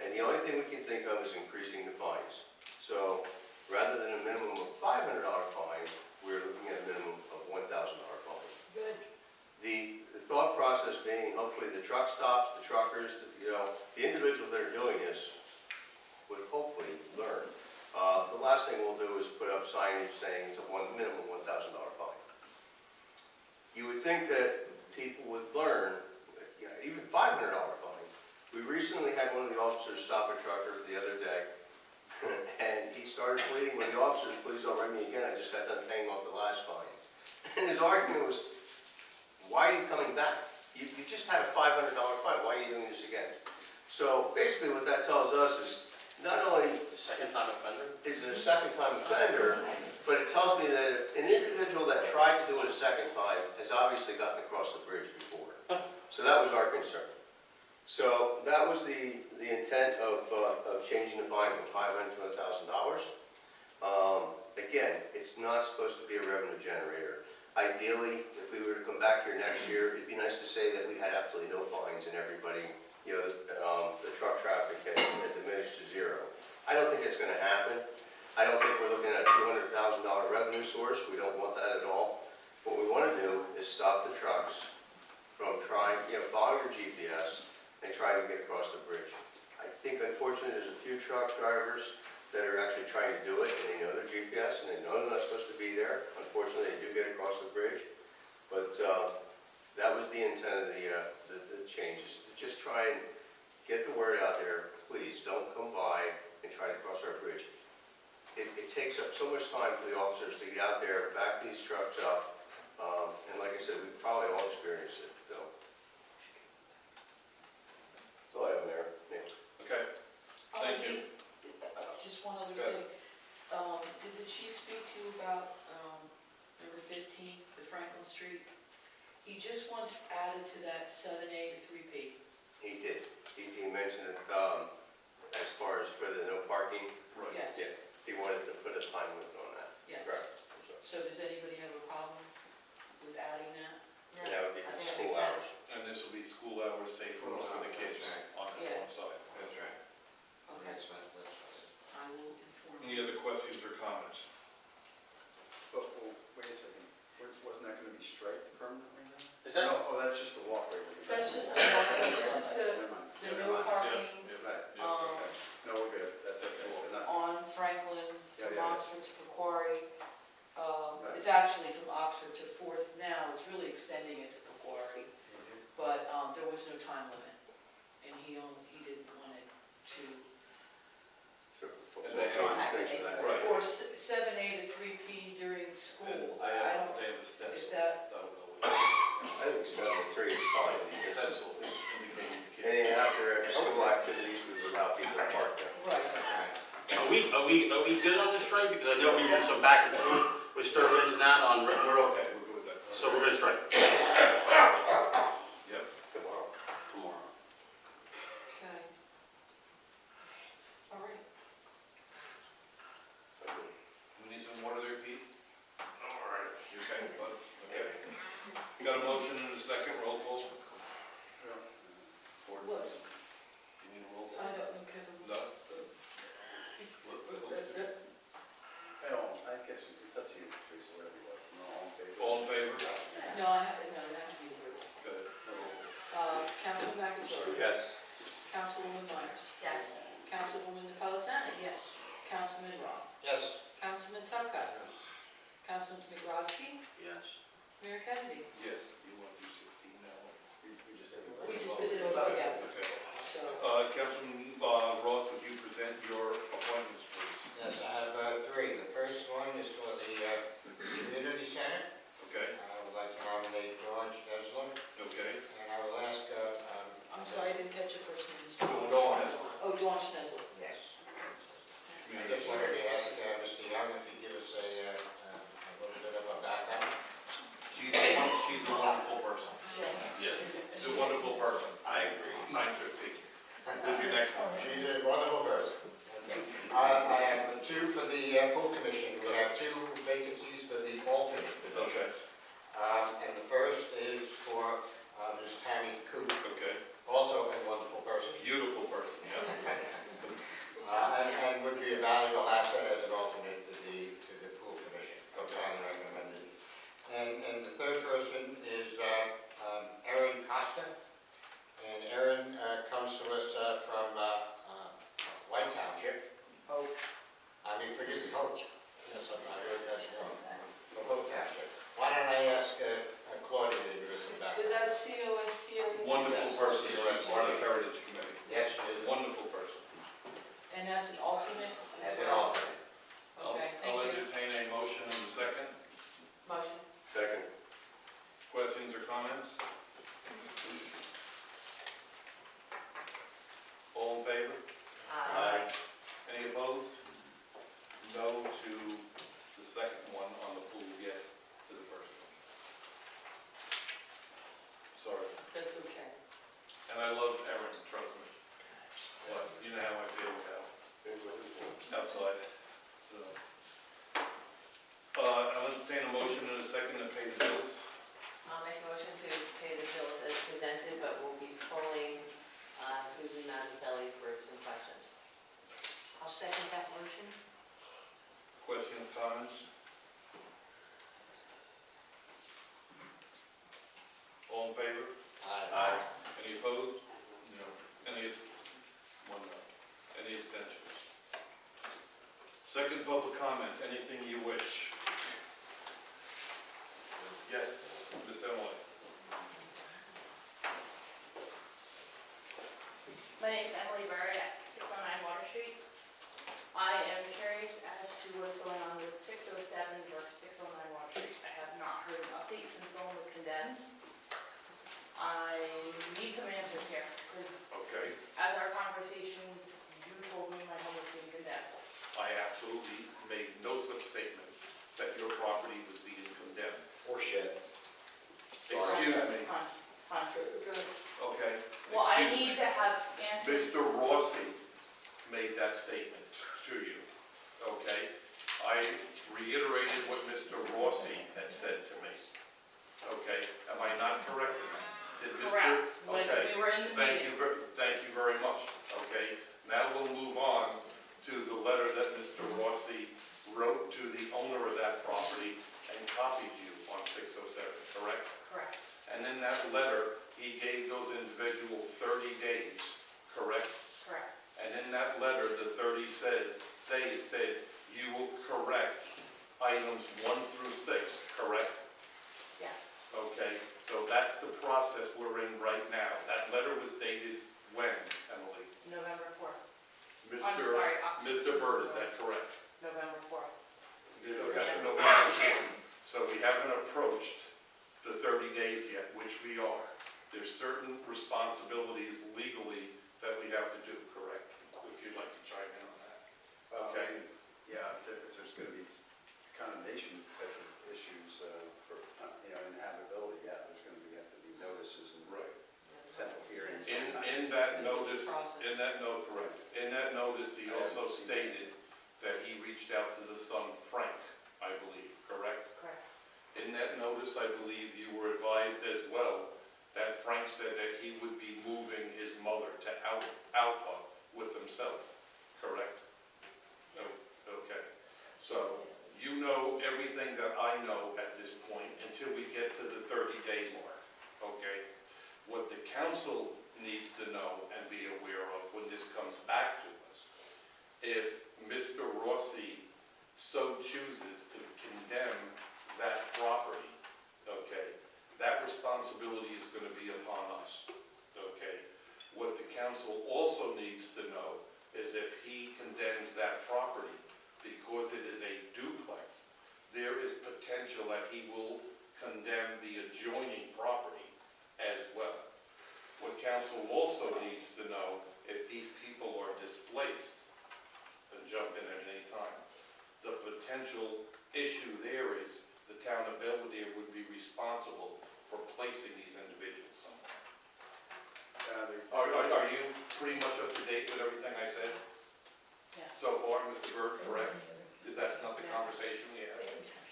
And the only thing we can think of is increasing the fines. So rather than a minimum of $500 fine, we're looking at a minimum of $1,000 fine. Good. The thought process being, hopefully the truck stops, the truckers, the individuals that are doing this would hopefully learn. The last thing we'll do is put up signage saying it's a minimum $1,000 fine. You would think that people would learn, even $500 fine. We recently had one of the officers stop a trucker the other day, and he started pleading with the officers, please don't write me again, I just got done paying off the last fine. And his argument was, why are you coming back? You just had a $500 fine, why are you doing this again? So basically what that tells us is, not only Second-time offender? is it a second-time offender, but it tells me that an individual that tried to do it a second time has obviously gotten across the bridge before. So that was our concern. So that was the intent of changing the fine from $500 to $1,000. Again, it's not supposed to be a revenue generator. Ideally, if we were to come back here next year, it'd be nice to say that we had absolutely no fines and everybody, the truck traffic had diminished to zero. I don't think it's going to happen. I don't think we're looking at a $200,000 revenue source. We don't want that at all. What we want to do is stop the trucks from trying, following your GPS and trying to get across the bridge. I think unfortunately there's a few truck drivers that are actually trying to do it, and they know their GPS and they know they're not supposed to be there. Unfortunately, they do get across the bridge. But that was the intent of the changes, to just try and get the word out there, please don't come by and try to cross our bridge. It takes up so much time for the officers to get out there, back these trucks up, and like I said, we've probably all experienced it, so. That's all I have, Mayor. Okay, thank you. Just one other Go ahead. thing. Did the chief speak to you about number 15, the Franklin Street? He just wants added to that 7A to 3P. He did. He mentioned it as far as for the no parking. Right. Yes. Yeah, he wanted to put a time limit on that. Yes. Correct. So does anybody have a problem with adding that? And that would be I for think that school makes hours. sense. And this will be school hours, safe rooms for the kids on the Yeah. side. That's right. Okay, That's right. I will inform Any you. other questions or comments? But, wait a second, wasn't that gonna be striped permanently then? Is that? No, oh, that's just the walkway. That's just, this is Never mind. the no parking Right, um, no, we're good, that's okay, we're not, on Franklin Yeah, from yeah, yeah. Oxford to Macquarie. Right. It's actually from Oxford to Fourth now, it's really extending it to Macquarie, but there was no time limit, and he didn't want it to. So, for And full they have- extension of that. Right. For 7A to 3P during school, And I don't, they have a if stencil. that, I think 7 to 3 is fine. Stencil indicating the kids. And after school activities, we would allow people to park there. right, Are we good on this strike? Because I know we were some back and forth with Sterling and that on, We're okay, we're good with that. so we're gonna strike. Yep. Tomorrow. Tomorrow. okay. All right. We need some water there, Pete? All right. You okay, bud? Okay. You got a motion and a second, roll call? What? You need a roll call? I don't know, Kevin. No? I don't, I guess it's up to you, Teresa, whatever you want, no, all in favor? All in favor? No, that has to be the group. Good. Councilman McIntyre. Yes. Councilwoman Myers. Yes. Councilwoman Napolitano. Yes. Councilman Roth. Yes. Councilman Tucker. Councilman Smigrovsky. Yes. Mayor Kennedy. Yes, you want to do 16 now? We just did it. We just did it all together, Okay. so. Councilman Roth, would you present your appointments, please? Yes, I have three. The first one is for the community center. Okay, I would like to nominate George Tesler, okay. and I will ask, I'm sorry, I didn't catch your first name. Dawn. Oh, Dawn Schnetzler. yes. I just wanted to ask Mr. Young if he'd give us a little bit of a background. She's a wonderful person. Yes. She's a wonderful person. I agree. 9:50. Who's your next one? She's a wonderful person. I have two for the pool commission. We have two vacancies for the alternate position. Okay, And the first is for Ms. Tammy Coop, okay. also a wonderful person. Beautiful person, yeah. And would be a valuable asset as an alternate to the pool commission. Okay. Highly recommended. And the third person is Erin Costa. And Erin comes to us from White Township. Oh. Forgive me, Hope. Yes, I heard that's wrong. From Hope Township. Why don't I ask Claudia person, She's yes. part of the Heritage Committee. Yes, she is. Wonderful person. And that's an alternate? As an alternate. Okay, I'll thank you. entertain a motion in a second. Motion. Second. Questions or comments? All in favor? Aye. Any opposed? No to the second one on the pool, yes to the first one. Sorry. That's okay. And I love Erin, trust me. But you know how I feel about outside. So, I'll entertain a motion in a second to pay the bills. I'll make a motion to pay the bills as presented, but we'll be pulling Susan Mazzatelli for some questions. I'll second that motion. Questions, comments? All in favor? Aye. Any opposed? No. One no. Any abstentions? Second public comment, anything you wish. Yes, Ms. Emily. My name is Emily Bird at 609 Water Street. I am curious as to what's going on with 607 versus 609 Water Street. I have not heard an update since the one was condemned. I need some answers here, because Okay, as our conversation, you told me my home was being condemned. I absolutely made no such statement that your property was being condemned. Or shed. Excuse me, Hon. okay? Well, I Excuse me. need to have answers. Mr. Rossi made that statement to you, okay? I reiterated what Mr. Rossi had said to me, okay? Am I not correct in that? Did Mr. Correct, when Okay. we were in the Thank meeting. you very much, okay? Now we'll move on to the letter that Mr. Rossi wrote to the owner of that property and copied you on 607, correct? Correct. And in that letter, he gave those individuals 30 days, correct? Correct. And in that letter, the 30 days said, you will correct items 1 through 6, correct? Yes. Okay, so that's the process we're in right now. That letter was dated when, Emily? November 4th. Mr. I'm sorry, Mr. Byrd, is that correct? November 4th. November 4th. So we haven't approached the 30 days yet, which we are. There's certain responsibilities legally that we have to do, correct? If you'd like to chime in on that. Okay. Yeah, if there's going to be condemnation type of issues for, inhabitability, yeah, there's going to have to be notices and temple hearings. In that notice, correct. In that notice, he also stated that he reached out to the son Frank, I believe, correct? Correct. In that notice, I believe you were advised as well that Frank said that he would be moving his mother to Alpha with himself, correct? Yes. Okay, so you know everything that I know at this point until we get to the 30-day mark, okay? What the council needs to know and be aware of when this comes back to us, if Mr. Rossi so chooses to condemn that property, okay, that responsibility is going to be upon us, okay? What the council also needs to know is if he condemns that property because it is a duplex, there is potential that he will condemn the adjoining property as well. What council also needs to know, if these people are displaced, and jump in at any time, the potential issue there is the town of Belvedere would be responsible for placing these individuals somewhere. Are you pretty much up to date with everything I said? Yeah. So far, Mr. Byrd, correct? If that's not the conversation we had.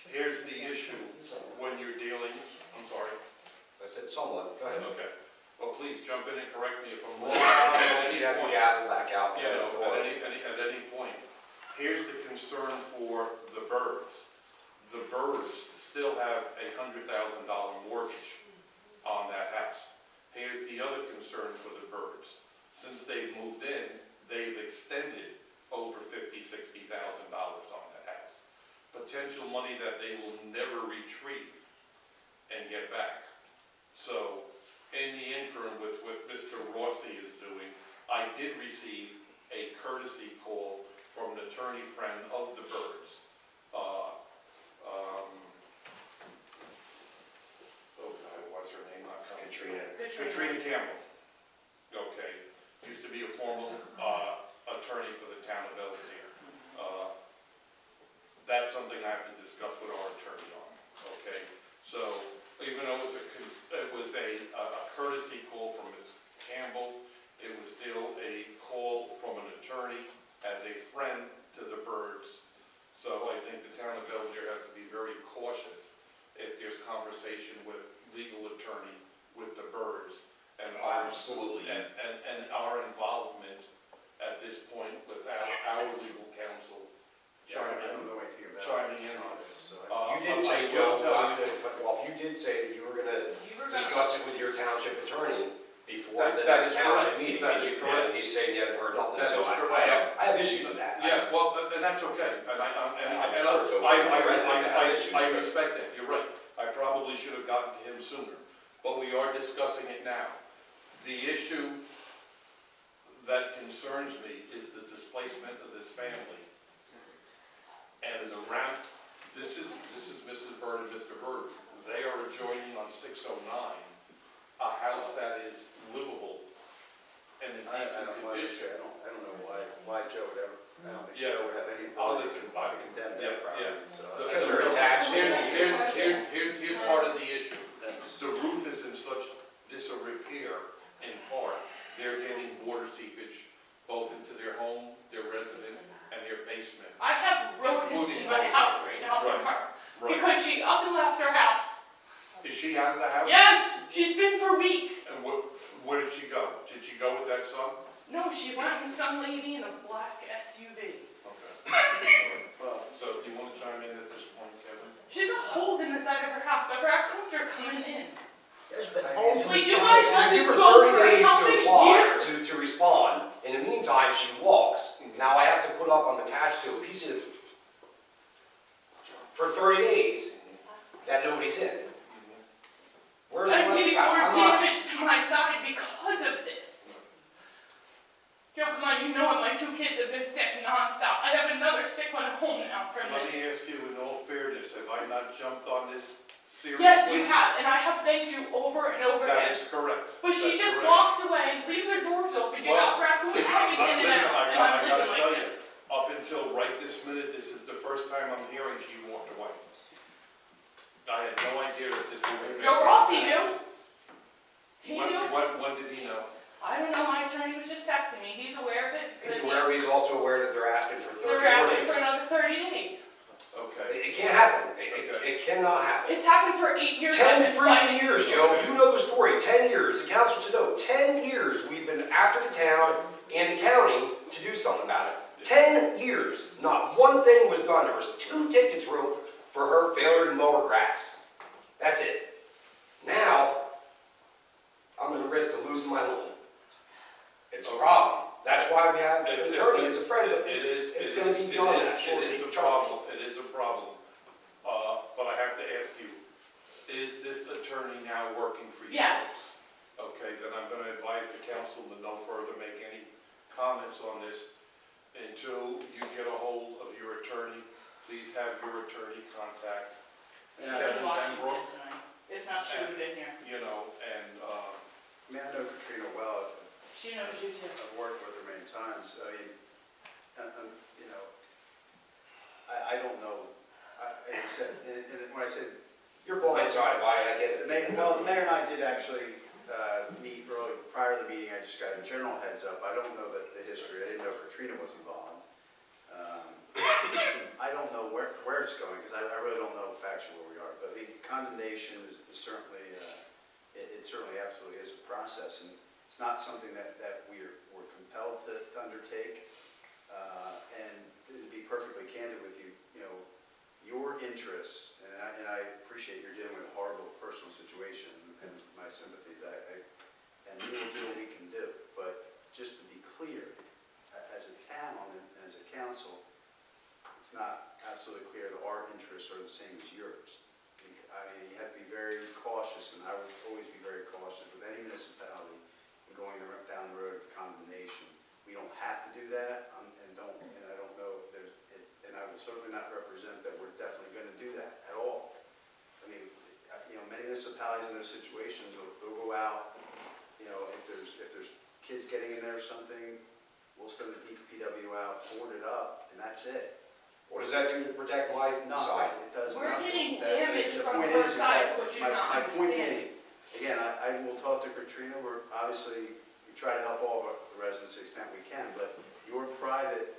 Here's the issue when you're dealing, I'm sorry. I said somewhat, go ahead. Okay. Well, please jump in and correct me if I'm wrong. I'll let you have your gavel back out. You know, at any point. Here's the concern for the Byrds. The Byrds still have a $100,000 mortgage on that house. Here's the other concern for the Byrds. Since they've moved in, they've extended over $50,000, $60,000 on that house. Potential money that they will never retrieve and get back. So, in the interim, with what Mr. receive a courtesy call from an attorney friend of the Byrds. Oh God, what's her name? Not coming. Katrina Campbell. Okay, used to be a former attorney for the town of Belvedere. That's something I have to discuss with our attorney on, okay? So even though it was a courtesy call from Ms. Campbell, it was still a call from an attorney as a friend to the Byrds. So I think the town of Belvedere has to be very cautious if there's conversation with legal attorney with the Byrds. And Absolutely. And our involvement at this point with our legal counsel I don't know anything about chiming in on this, this. so. You did say, Joe, well, you did say that you were gonna discuss it with your township attorney before the That is next township correct. meeting. That is correct. And he's saying he hasn't heard nothing, That so is correct. I have issues with that. Yeah, well, and that's okay, and I'm sure it's okay for the residents to have issues. I respect that, you're right. I probably should have gotten to him sooner, but we are discussing it now. The issue that concerns me is the displacement of this family. And around, this is Mrs. Byrd and Mr. Byrd. They are adjoining on 609, a house that is livable and in decent condition. I don't know why Joe would ever, I don't think Yeah. Joe would have any I'll authority listen. to condemn Yeah, that property, yeah. so. Because they're attached. Here's part of the issue. That's- The roof is in such disrepair in part. They're getting water seepage both into their home, their residence, and their basement. I have rodents in my house right now from her, Right. because she up and left her house. Is she out of the house? Yes, she's been for weeks. And where did she go? Did she go with that son? No, she went with some lady in a black SUV. Okay. So do you want to chime in at this point, Kevin? She's got holes in the side of her house. The raccoons are coming in. There's been holes in the Wait, you side. guys let You this give her go 30 for days how to many apply, years? to respond. In the meantime, she walks. Now I have to put up, I'm attached to a piece of, for 30 days, that nobody's in. Where's the I'm money? getting more I'm not- damage to my side because of this. Joe, come on, you know it. My two kids have been sick nonstop. I have another sick one at home now from Let me this. ask you in all fairness, have I not jumped on this seriously? Yes, you have, and I have thanked you over and over That again. is correct. But she That's just correct. walks away, leaves her doors open. You got raccoons coming in and Listen, out, and I I'm gotta living tell like you, this. up until right this minute, this is the first time I'm hearing she walked away. I had no idea that this would. Joe Rossi knew. He When knew. did he know? I don't know, my attorney was just texting me. He's aware of it. because He's aware, he's also aware that they're asking for 30 They're more asking days. for another 30 days. Okay. It can't happen. It cannot happen. It's happened for 8 years. I've 10 been freaking fighting. years, Joe. You know the story. 10 years. The council should know. 10 years we've been after the town and the county to do something about it. 10 years. Not one thing was done. There was 2 tickets wrote for her failure to mow her grass. That's it. Now, I'm at the risk of losing my home. It's a problem. That's why we have an attorney as a friend, but it's going to be beyond that. It is a problem, it is a problem. But I have to ask you, is this attorney now working for you? Yes. Okay, then I'm gonna advise the council to no further make any comments on this until you get a hold of your attorney. Please have your attorney contact She's Kevin in Washington Pembroke, tonight. If not, she would have been here. you know, and, I mean, I know Katrina well. She knows you too. I've worked with her many times. I mean, you know, I don't know. I said, and when I said, You're blindsided by it, I get it. the mayor and I did actually meet early, prior to the meeting. I just got a general heads up. I don't know the history. I didn't know Katrina was involved. I don't know where it's going, because I really don't know factually where we are. But the condemnation is certainly, it certainly absolutely is a process, and it's not something that we're compelled to undertake. And to be perfectly candid with you, you know, your interests, and I appreciate you're dealing with a horrible personal situation, and my sympathies, and we will do what we can do. But just to be clear, as a town and as a council, it's not absolutely clear that our interests are the same as yours. I mean, you have to be very cautious, and I would always be very cautious with any municipality in going down the road of condemnation. We don't certainly not represent that we're definitely gonna do that at all. I mean, many municipalities in those situations will go out, if there's kids getting in there or something, we'll send the PW out, board it up, and that's it. What does that do to protect my side? Nothing, it does We're nothing. getting That- damage the from point both is sides, that what you're not My point understanding. being, again, I will talk to Katrina, we try to help all of the residents to the extent we can, but your private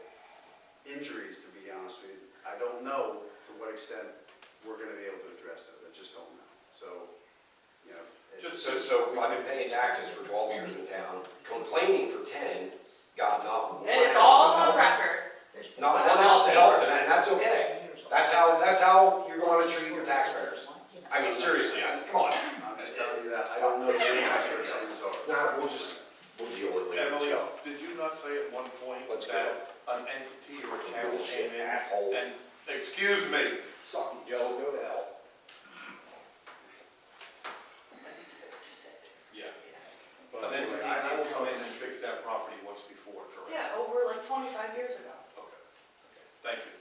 injuries, to be honest with you, I don't know to what extent we're gonna be able to address that, I just don't know. So, So I've been paying taxes for 12 years in town, complaining for 10, got not one And it's ounce all of on help. record. Not one ounce of help, and that's okay. That's how you're going to treat your taxpayers. I mean, seriously, come on. I'm just telling you that, I don't know the impact of those things are. Nah, we'll deal with it later. Let's Emily, go. did you not say at one point Let's go. that an entity or a town Bullshit, came in asshole. and, excuse me, Sucky Joe, go to hell. yeah, But an entity anyway, I will did come talk in and fix that property once before, correct? Yeah, over like 25 years ago. Okay, thank you.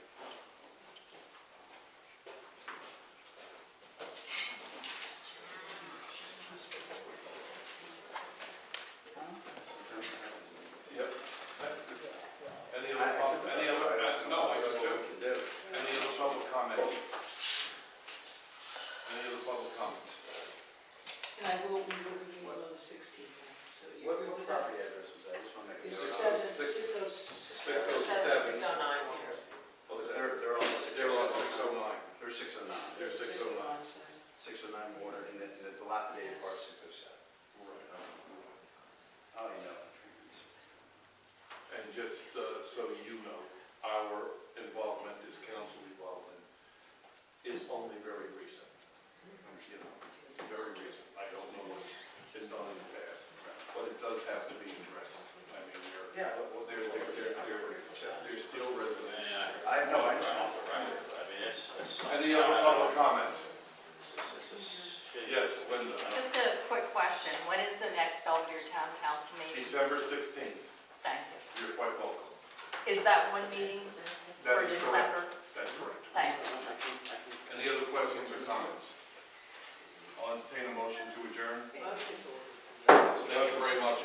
Yep. Any other, no, I That's said, what we can do. any other public comments? Any other public comments? And I will, we will be meeting on the 16th, so you What agree with property that? address was that? I just want to make a It's note. 607. 607. 609 here. What was that? They're on They're on 609. They're 609. They're 609. 609 water, and the dilapidated part 607. Oh, you know. And just so you know, our involvement, this council involvement, is only very recent. You know, it's very recent. I don't know what's been done in the past, but it does have to be addressed. I mean, Yeah, they're still residents. I know, I just. Any other public comment? Yes, Linda. Just a quick question, when is the next Belvedere Town Council meeting? December 16th. Thank you. You're quite welcome. Is that one meeting That for is December? correct. That's correct. Thank you. Any other questions or comments? I'll entertain a motion to adjourn. Thank you very much.